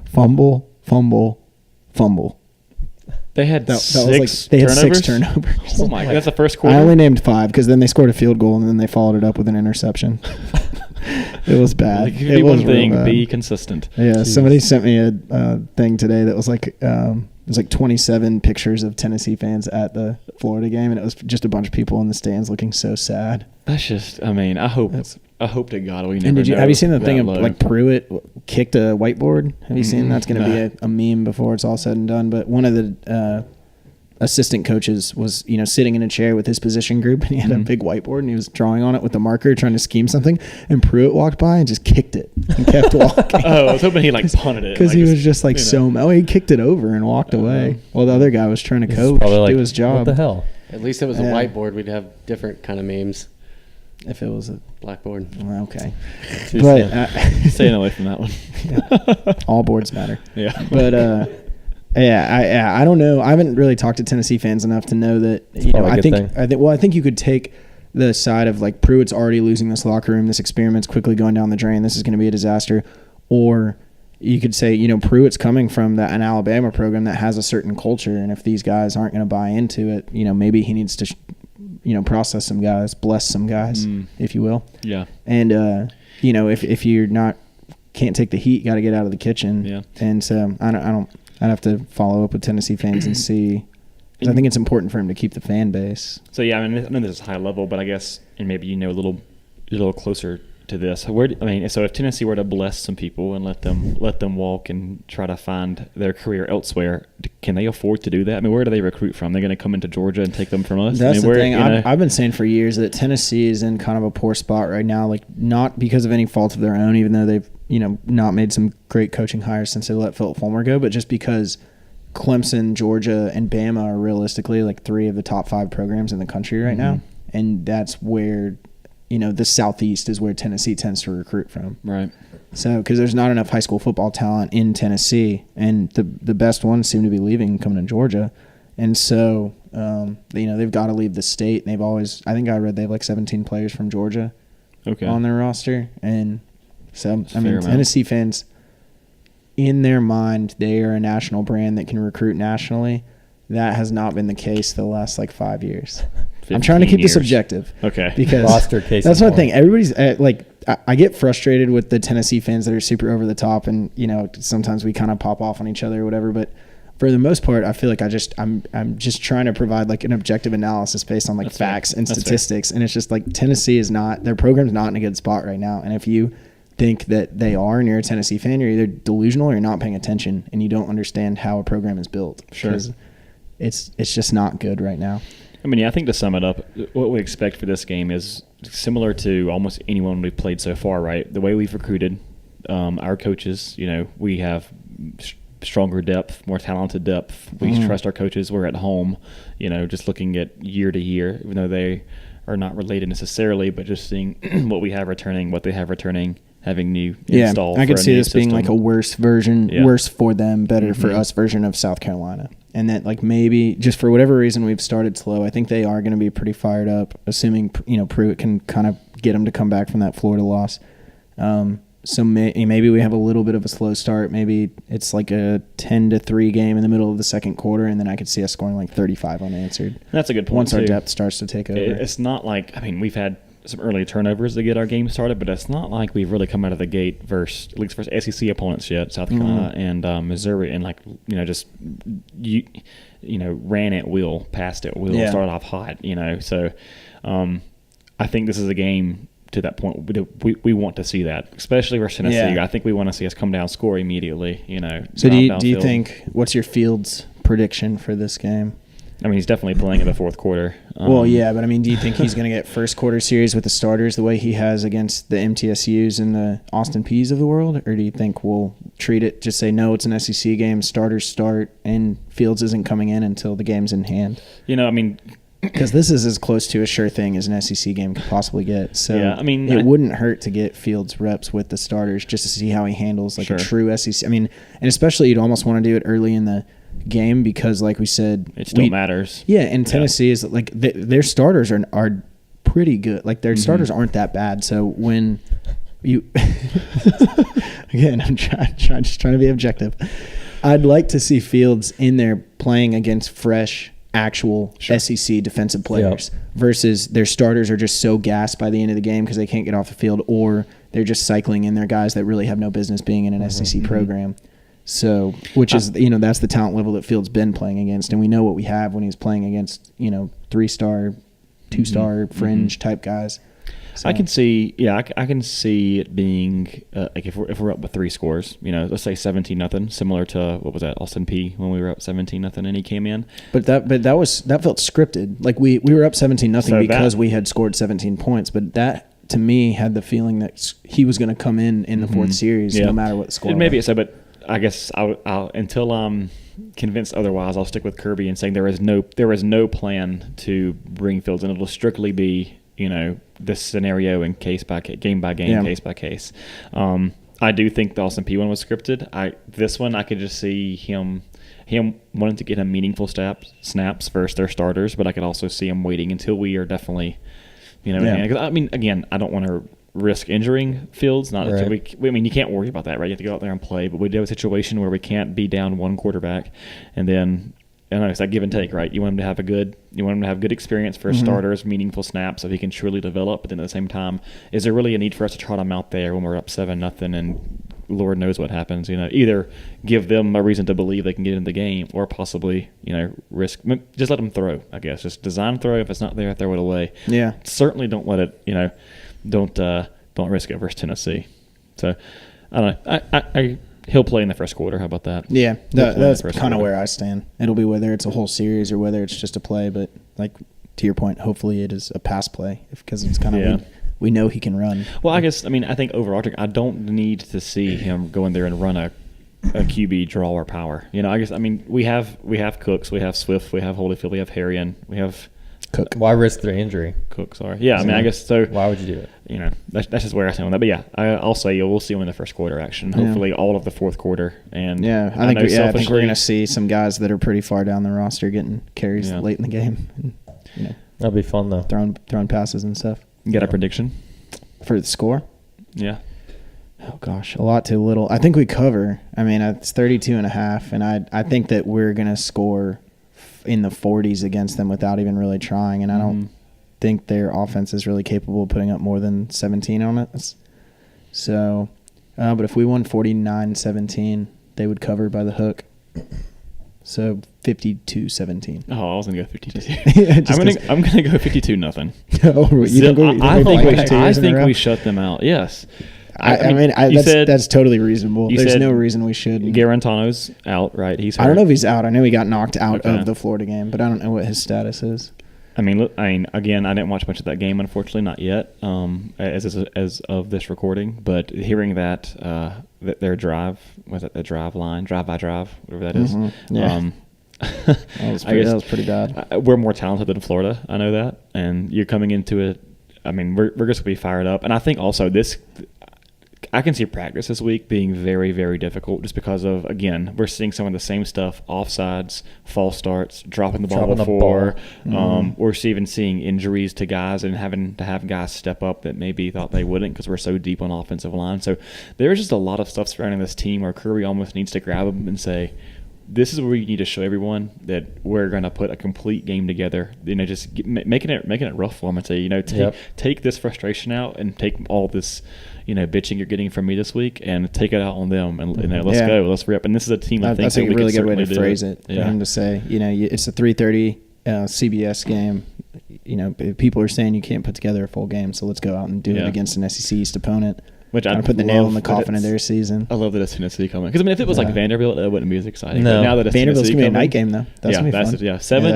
Fumble. They had six turnovers. Oh my God, that's the first quarter. I only named 5 because then they scored a field goal and then they followed it up with an interception. It was bad. It was one thing. Be consistent. Yeah, jeez. Somebody sent me a thing today that was it was 27 pictures of Tennessee fans at the Florida game, and it was just a bunch of people in the stands looking so sad. That's just. I hope to God we never. And have you seen the thing of Pruitt kicked a whiteboard? Have you seen that's going to be a meme before it's all said and done? But one of the assistant coaches was sitting in a chair with his position group, and he had a big whiteboard and he was drawing on it with a marker trying to scheme something, and Pruitt walked by and just kicked it and kept walking. I was hoping he punted it because he was just he kicked it over and walked away while the other guy was trying to coach, do his job. What the hell? At least it was a whiteboard. We'd have different kind of memes. If it was a blackboard. Okay. But staying away from that one. Yeah. All boards matter. Yeah. But I don't know. I haven't really talked to Tennessee fans enough to know that I think you could take the side of Pruitt's already losing this locker room, this experiment's quickly going down the drain, this is going to be a disaster, or you could say, Pruitt's coming from an Alabama program that has a certain culture, and if these guys aren't going to buy into it, maybe he needs to process some guys, bless some guys, if you will. Yeah. And, if you're not, can't take the heat, got to get out of the kitchen. Yeah. And so I'd have to follow up with Tennessee fans and see, because I think it's important for him to keep the fan base. So, yeah, I know this is high level, but I guess, and maybe a little closer to this. So if Tennessee were to bless some people and let them walk and try to find their career elsewhere, can they afford to do that? Where do they recruit from? They're going to come into Georgia and take them from us? That's the thing. I've been saying for years that Tennessee is in kind of a poor spot right now, not because of any fault of their own, even though they've not made some great coaching hires since they let Philip Fulmer go, but just because Clemson, Georgia, and Bama are realistically 3 of the top 5 programs in the country right now, and that's where the Southeast is where Tennessee tends to recruit from. Right. So, because there's not enough high school football talent in Tennessee, and the best ones seem to be leaving and coming to Georgia. And so, they've got to leave the state. And I think I read they have 17 players from Georgia on their roster. And so, Tennessee fans, in their mind, they are a national brand that can recruit nationally. That has not been the case the last 5 years. I'm trying to keep this objective. Okay. Because roster case that's one thing. Everybody's I get frustrated with the Tennessee fans that are super over the top, and sometimes we kind of pop off on each other or whatever. But for the most part, I feel like I'm just trying to provide an objective analysis based on That's facts fair. and That's statistics, and it's just Tennessee is not, their program's not in a good spot right now. And if you think that they are and you're a Tennessee fan, you're either delusional or you're not paying attention, and you don't understand how a program is built. Sure. It's just not good right now. I think to sum it up, what we expect for this game is similar to almost anyone we've played so far, right? The way we've recruited our coaches, we have stronger depth, more talented depth. We trust our coaches. We're at home, just looking at year to year, even though they are not related necessarily, but just seeing what we have returning, what they have returning, having new install. I could see this being a worse version, worse for them, better for Mm-hmm. us version of South Carolina. And that maybe just for whatever reason we've started slow. I think they are going to be pretty fired up, assuming Pruitt can kind of get them to come back from that Florida loss. So maybe we have a little bit of a slow start. Maybe it's a 10-3 game in the middle of the second quarter, and then I could see us scoring 35 unanswered. That's a good point. Once too. our depth starts to take over. It's not we've had some early turnovers to get our game started, but it's not like we've really come out of the gate at least versus SEC opponents yet, South Carolina and Missouri, and ran at will, passed at will, started off hot, So I think this is a game to that point. We want to see that, especially versus Tennessee. Yeah. I think we want to see us come down, score immediately. So do you downfield. think, what's your Fields prediction for this game? I mean, he's definitely playing in the fourth quarter. Well, yeah, but I mean, do you think he's going to get first quarter series with the starters the way he has against the MTSUs and the Austin Peay's of the world? Or do you think we'll treat it, just say, no, it's an SEC game, starters start, and Fields isn't coming in until the game's in hand? I mean, because this is as close to a sure thing as an SEC game could possibly get. So yeah, I mean, it wouldn't hurt to get Fields reps with the starters just to see how he handles like a true SEC. I mean, and especially you'd almost want to do it early in the game because, like we said, it still matters. Yeah, and Tennessee is like their starters are pretty good. Like their starters aren't that bad. So when you again, I'm trying to be objective. I'd like to see Fields in there playing against fresh, actual SEC defensive players versus their starters are just so gassed by the end of the game because they can't get off the field, or they're just cycling in their guys that really have no business being in an SEC program. So, which is, that's the talent level that Fields been playing against. And we know what we have when he's playing against, 3-star, 2-star fringe type guys. So. I can see, I can see it being like if we're up with 3 scores, let's say 17-0, similar to what was that, Austin Peay when we were up 17-0 and he came in. But that felt scripted. Like we were up 17-0 because we had scored 17 points. But that to me had the feeling that he was going to come in the fourth series, no matter what the score. Maybe so, but I guess I'll until I'm convinced otherwise, I'll stick with Kirby and saying there is no plan to bring Fields in. It'll strictly be this scenario in game by game, case by case. I do think the Austin Peay one was scripted. This one I could just see him wanting to get him meaningful snaps versus their starters, but I could also see him waiting until we are definitely I mean, again, I don't want to risk injuring Fields. Not right. I mean, you can't worry about that, right? You have to go out there and play. But we do have a situation where we can't be down one quarterback, and then it's that give and take, right? You want him to have good experience for starters, meaningful snaps, so he can truly develop. But then at the same time, is there really a need for us to trot him out there when we're up 7-0 and Lord knows what happens? Either give them a reason to believe they can get in the game, or possibly risk. Just let them throw. I guess just design throw. If it's not there, throw it away. Yeah. Certainly don't let it. Don't risk it versus Tennessee. So I don't know. He'll play in the first quarter. How about that? Yeah, that's kind of where I stand. It'll be whether it's a whole series or whether it's just a play. But like to your point, hopefully it is a pass play because it's kind of we know he can run. Well, I think overall, I don't need to see him go in there and run a QB draw or power. We have Cooks, we have Swift, we have Holyfield, we have Harrion, we have Cook. Why risk their injury? Cook, sorry. Yeah, I guess so. Why would you do it? That's just where I stand on that. But yeah, I'll say we'll see him in the first quarter action. Hopefully, all of the fourth quarter. And I think we're going to see some guys that are pretty far down the roster getting carries late in the game. And, that'll be fun though. Throwing passes and stuff. You got a prediction for the score? Yeah. Oh gosh, a lot too little. I think we cover. I mean, it's 32.5, and I think that we're going to score in the 40s against them without even really trying, and I don't think their offense is really capable of putting up more than 17 on it. So, but if we won 49-17, they would cover by the hook. So 52-17. Oh, I was gonna go 52. I'm gonna go 52-0. I think we shut them out. Yes. That's totally reasonable. There's no reason we shouldn't. Garantano's out, right? He's hurt. I don't know if he's out. I know he got knocked out of the Florida game, but I don't know what his status is. I mean, again, I didn't watch much of that game, unfortunately, not yet, as of this recording. But hearing that their drive, was it the drive line, drive-by drive, whatever that is. Yeah. That was pretty bad. We're more talented than Florida. I know that. And you're coming into it. I mean, we're just going to be fired up. And I think also I can see practice this week being very, very difficult just because of, again, we're seeing some of the same stuff, offsides, false starts, dropping the ball before. We're even seeing injuries to guys and having to have guys step up that maybe thought they wouldn't because we're so deep on the offensive line. So there's just a lot of stuff surrounding this team where Kirby almost needs to grab them and say, this is where you need to show everyone that we're going to put a complete game together. Just making it rough for them and say, take this frustration out and take all this, bitching you're getting from me this week and take it out on them and let's go, let's rip. And this is a team I think that's a really good way to phrase it. For him to say, it's a 3:30 CBS game. people are saying you can't put together a full game, so let's go out and do it against an SEC East opponent. Which I put the nail in the coffin of their season. I love that it's Tennessee coming. Because, if it was like Vanderbilt, it wouldn't be as exciting. No. But now that it's Vanderbilt's Tennessee going to be a night game, though. That's going to be fun. It said 7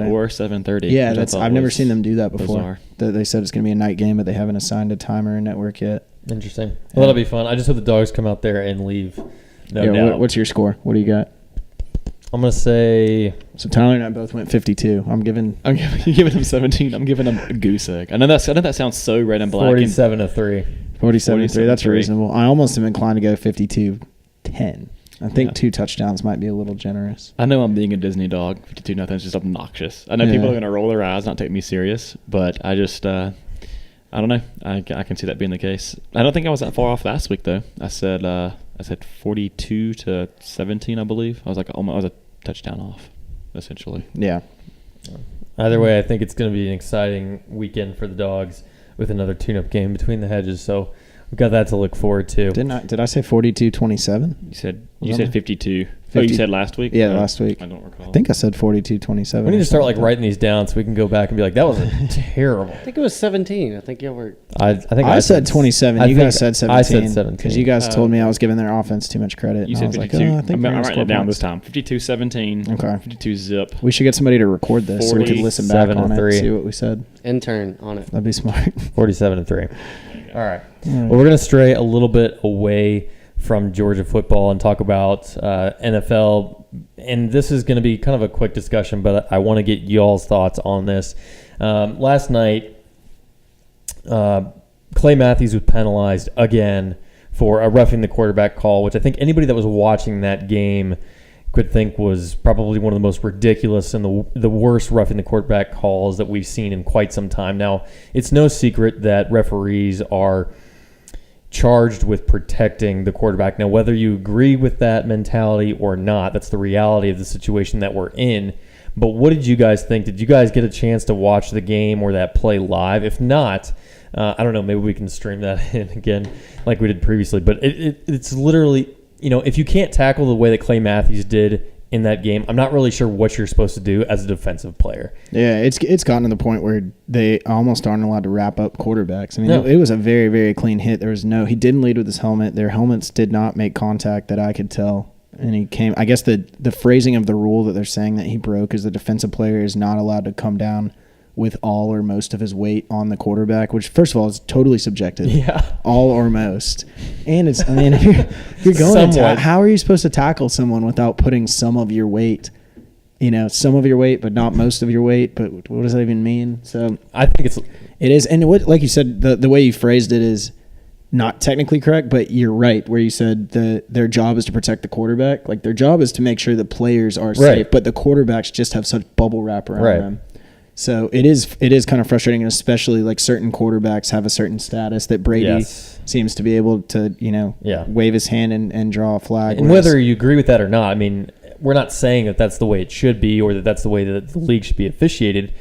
or 7:30. Yeah, I've never seen them do that before. Bizarre. They said it's going to be a night game, but they haven't assigned a timer or network yet. Interesting. Well, that'll be fun. I just hope the dogs come out there and leave. No doubt. What's your score? What do you got? I'm going to say... So Tyler and I both went 52. I'm giving him 17. I'm giving him a goose egg. I know that sounds so red and black. 47-3. 47-3. That's reasonable. I almost am inclined to go 52-10. I think 2 touchdowns might be a little generous. I know I'm being a Disney dog. 52-0 is just obnoxious. I know people are going to roll their eyes, not take me serious, but I just... I don't know. I can see that being the case. I don't think I was that far off last week, though. I said 42-17, I believe. I was a touchdown off, essentially. Yeah. Either way, I think it's going to be an exciting weekend for the dogs with another tune-up game between the hedges. So we've got that to look forward to. Did I say 42-27? You said 52. Oh, you said last week? Yeah, last week. I don't recall. I think I said 42-27. We need to start writing these down so we can go back and be like, that was terrible. I think it was 17. I think y'all were. I said 27. You guys said 17. I said 17 because you guys told me I was giving their offense too much credit. You said 52. I think I'm writing it down this time. 52-17. Okay. 52 zip. We should get somebody to record this so we could listen back on it and see what we said. Intern on it. That'd be smart. 47-3. All right. Well, we're going to stray a little bit away from Georgia football and talk about NFL. And this is going to be kind of a quick discussion, but I want to get y'all's thoughts on this. Last night, Clay Matthews was penalized again for a roughing the quarterback call, which I think anybody that was watching that game could think was probably one of the most ridiculous and the worst roughing the quarterback calls that we've seen in quite some time. Now, it's no secret that referees are charged with protecting the quarterback. Now, whether you agree with that mentality or not, that's the reality of the situation that we're in. But what did you guys think? Did you guys get a chance to watch the game or that play live? If not, I don't know, maybe we can stream that in again like we did previously. But it's literally, if you can't tackle the way that Clay Matthews did in that game, I'm not really sure what you're supposed to do as a defensive player. Yeah, it's gotten to the point where they almost aren't allowed to wrap up quarterbacks. I mean, it was a very, very clean hit. He didn't lead with his helmet. Their helmets did not make contact that I could tell. And he came, I guess the phrasing of the rule that they're saying that he broke is the defensive player is not allowed to come down with all or most of his weight on the quarterback, which first of all is totally subjective. Yeah. All or most. And it's, if you're going to how are you supposed to tackle someone without putting some of your weight, some of your weight, but not most of your weight? But what does that even mean? So I think it is. And like you said, the way you phrased it is not technically correct, but you're right where you said their job is to protect the quarterback. Like their job is to make sure the players are safe, but the quarterbacks just have such bubble wrap around them. So it is kind of frustrating, especially like certain quarterbacks have a certain status that Brady seems to be able to, wave his hand and draw a flag. And whether you agree with that or not, we're not saying that that's the way it should be or that that's the way that the league should be officiated.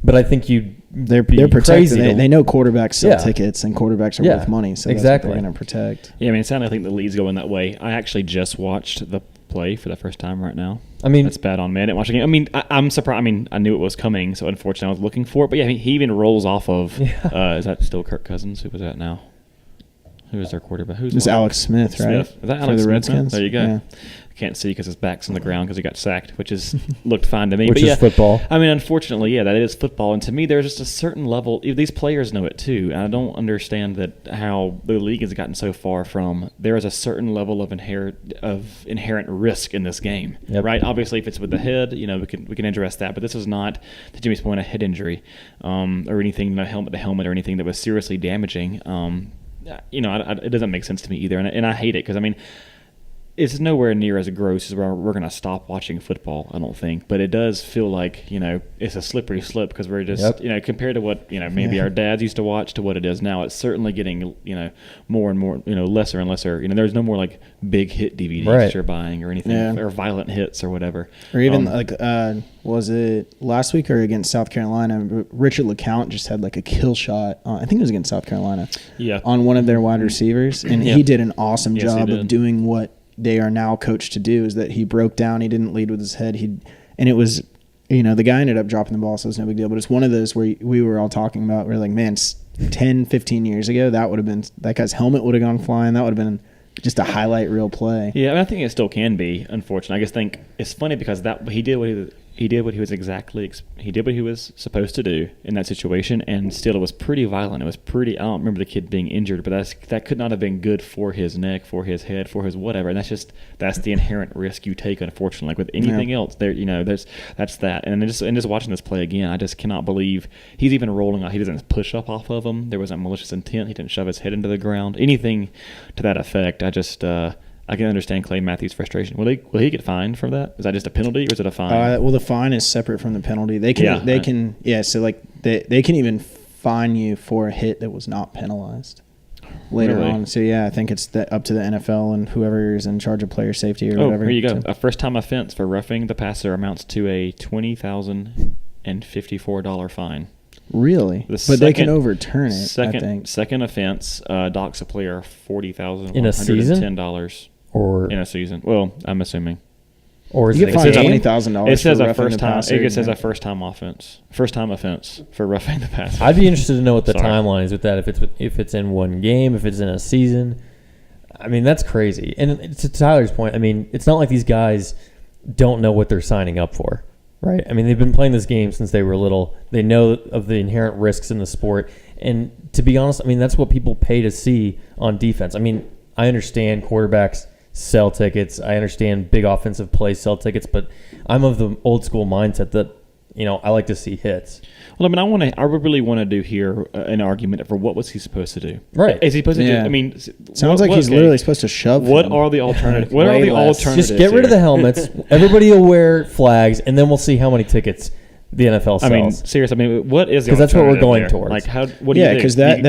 But I think they're protected. They know quarterbacks sell tickets and quarterbacks are worth money, so that's what they're going to protect. Yeah, it sounds like I think the league's going that way. I actually just watched the play for the first time right now. That's bad on me. I didn't watch the game. I'm surprised. I knew it was coming, so unfortunately I was looking for it. But yeah, he even rolls off of. Is that still Kirk Cousins? Who was that now? Who is their quarterback? It's Alex Smith, right? Is that Alex for the Redskins? There you go. Yeah. Can't see because his back's on the ground because he got sacked, which looked fine to me. Which is football. Unfortunately, that is football. And to me, there's just a certain level. These players know it too. And I don't understand how the league has gotten so far from. There is a certain level of inherent risk in this game, right? Obviously, if it's with the head, we can address that. But this is not, to Jimmy's point, a head injury or anything, helmet to helmet or anything that was seriously damaging. It doesn't make sense to me either, and I hate it because it's nowhere near as gross as where we're going to stop watching football, I don't think. But it does feel like, it's a slippery slope because we're just, compared to what, maybe our dads used to watch to what it is now, it's certainly getting, more and more, lesser and lesser. There's no more like big hit DVDs that you're buying or anything or violent hits or whatever. Or even was it last week or against South Carolina? Richard LeCount just had like a kill shot. I think it was against South Carolina. Yeah. On one of their wide receivers. And he did an awesome job of doing what they are now coached to do, is that he broke down. He didn't lead with his head. And it was the guy ended up dropping the ball, so it's no big deal. But it's one of those where we were all talking about, we're like, man, 10, 15 years ago, that guy's helmet would have gone flying. That would have been just a highlight reel play. Yeah, I mean, I think it still can be. Unfortunately, I just think it's funny because he did what he was supposed to do in that situation, and still it was pretty violent. It was pretty. I don't remember the kid being injured, but that could not have been good for his neck, for his head, for his whatever. And that's the inherent risk you take. Unfortunately, like with anything else, that's that. And just watching this play again, I just cannot believe he's even rolling out. He doesn't push up off of him. There wasn't malicious intent. He didn't shove his head into the ground. Anything to that effect. I can understand Clay Matthews' frustration. Will he get fined for that? Is that just a penalty or is it a fine? Well, the fine is separate from the penalty. They can even fine you for a hit that was not penalized later on. So I think it's up to the NFL and whoever is in charge of player safety or whatever. Here you go. A first-time offense for roughing the passer amounts to a $20,054 fine. Really? They can overturn it. I think. Second offense docks a player $40,110 in a season. Or in a season. Well, I'm assuming. Or you get fined $20,000. It says a first time. It says a first time offense for roughing the passer. I'd be interested to know what the timeline is with that. If it's in one game, if it's in a season. I mean, that's crazy. And to Tyler's point, I mean, it's not like these guys don't know what they're signing up for, right? I mean, they've been playing this game since they were little. They know of the inherent risks in the sport. And to be honest, I mean, that's what people pay to see on defense. I mean, I understand quarterbacks sell tickets. I understand big offensive plays sell tickets, but I'm of the old school mindset that, I like to see hits. Well, I mean, I really want to do here an argument for what was he supposed to do? Right. Is he supposed to do? I mean, sounds like he's literally supposed to shove What him. are the alternatives? What are the alternatives? Just get rid of the helmets. Everybody will wear flags, and then we'll see how many tickets the NFL sells. I mean, seriously. I mean, what is the? Because that's what we're going there? towards. Like, how? What do you think? Because that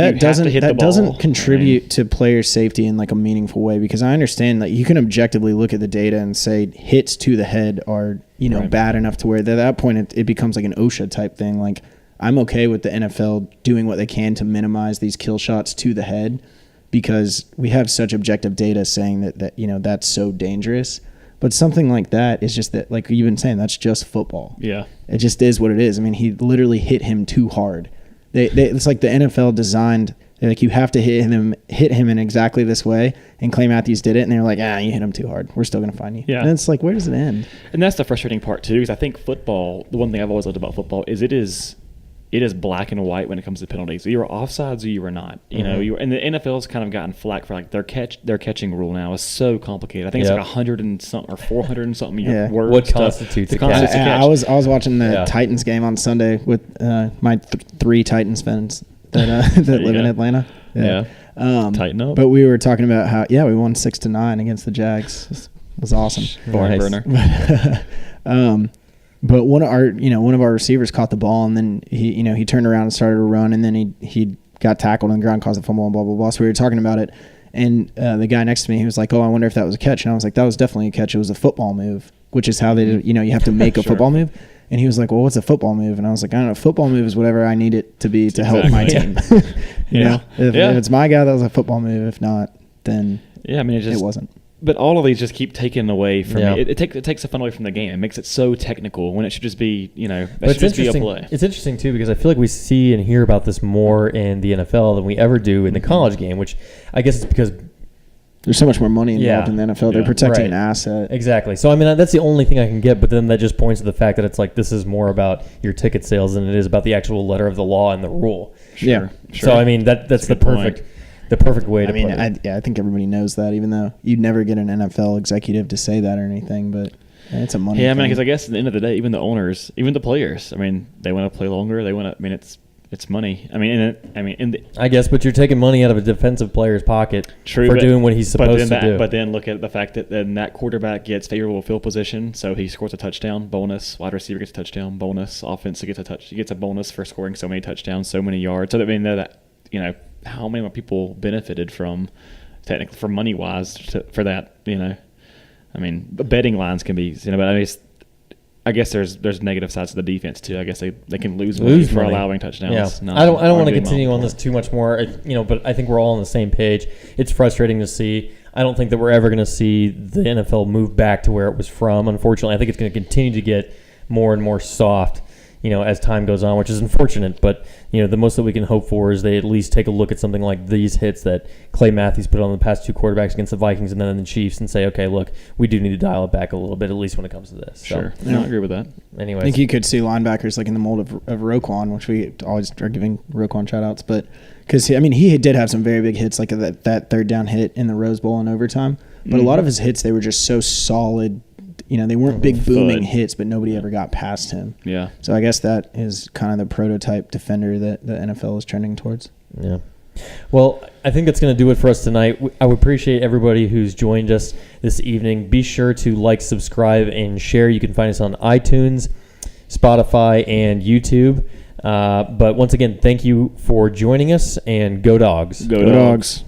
doesn't contribute to player safety in like a meaningful way. Because I understand that you can objectively look at the data and say hits to the head are bad enough to where at that point it becomes like an OSHA type thing. Like, I'm okay with the NFL doing what they can to minimize these kill shots to the head, because we have such objective data saying that that's so dangerous. But something like that is just that, like you've been saying, that's just football. Yeah. It just is what it is. I mean, he literally hit him too hard. It's like the NFL designed, like, you have to hit him in exactly this way, and Clay Matthews did it, and they're like, you hit him too hard. We're still going to fine you. Yeah. And it's like, where does it end? And that's the frustrating part, too, is I think football, the one thing I've always loved about football is it is black and white when it comes to penalties. You're offsides or you are not. And the NFL's kind of gotten flack for like their catching rule now is so complicated. I think it's like 100 and something or 400 and something words. What constitutes a catch? I was watching the Titans game on Sunday with my three Titans fans that live in Atlanta. Yeah. Tighten up. But we were talking about how we won 6-9 against the Jags. It was awesome. Barn burner. But one of our receivers caught the ball, and then he turned around and started to run, and then he got tackled on the ground, caused a fumble, and blah blah blah. So we were talking about it, and the guy next to me, he was like, "Oh, I wonder if that was a catch." And I was like, "That was definitely a catch. It was a football move, which is how they did. You have to make a football move." And he was like, "Well, what's a football move?" And I was like, "I don't know. Football move is whatever I need it to be to help my team. If it's my guy, that was a football move. If not, then it wasn't." But all of these just keep taking away from me. It takes the fun away from the game. It makes it so technical when it should just be, that should just be a play. It's interesting, too, because I feel like we see and hear about this more in the NFL than we ever do in the college game, which I guess it's because there's so much more money involved in the NFL. They're protecting an asset. Exactly. So, I mean, that's the only thing I can get, but then that just points to the fact that it's like this is more about your ticket sales than it is about the actual letter of the law and the rule. Sure. So, I mean, that's the perfect... The perfect way to put it. I think everybody knows that, even though you'd never get an NFL executive to say that or anything, but it's a money thing. I mean, because I guess at the end of the day, even the owners, even the players, I mean, they want to play longer. They want to. I mean, it's money. I mean, I guess, but you're taking money out of a defensive player's pocket for doing what he's supposed to do. But then look at the fact that then that quarterback gets favorable field position, so he scores a touchdown bonus. Wide receiver gets a touchdown bonus. Offense gets he gets a bonus for scoring so many touchdowns, so many yards. So that how many more people benefited from money wise for that? I mean, betting lines can be, but I guess there's negative sides to the defense too. I guess they can lose money for allowing touchdowns. Yeah. I don't want to continue on this too much more. But I think we're all on the same page. It's frustrating to see. I don't think that we're ever going to see the NFL move back to where it was from. Unfortunately, I think it's going to continue to get more and more soft, as time goes on, which is unfortunate. But, the most that we can hope for is they at least take a look at something like these hits that Clay Matthews put on the past 2 quarterbacks against the Vikings and then the Chiefs and say, okay, look, we do need to dial it back a little bit, at least when it comes to this. Sure. So, I agree with that. Anyways. I think you could see linebackers like in the mold of Roquan, which we always are giving Roquan shout-outs. But because, he did have some very big hits, like that third down hit in the Rose Bowl in overtime. But a lot of his hits, they were just so solid. They weren't big booming hits, but nobody ever got past him. Yeah. So I guess that is kind of the prototype defender that the NFL is trending towards. Yeah. Well, I think that's going to do it for us tonight. I would appreciate everybody who's joined us this evening. Be sure to like, subscribe, and share. You can find us on iTunes, Spotify, and YouTube. But once again, thank you for joining us, and go Dogs. Go Dogs.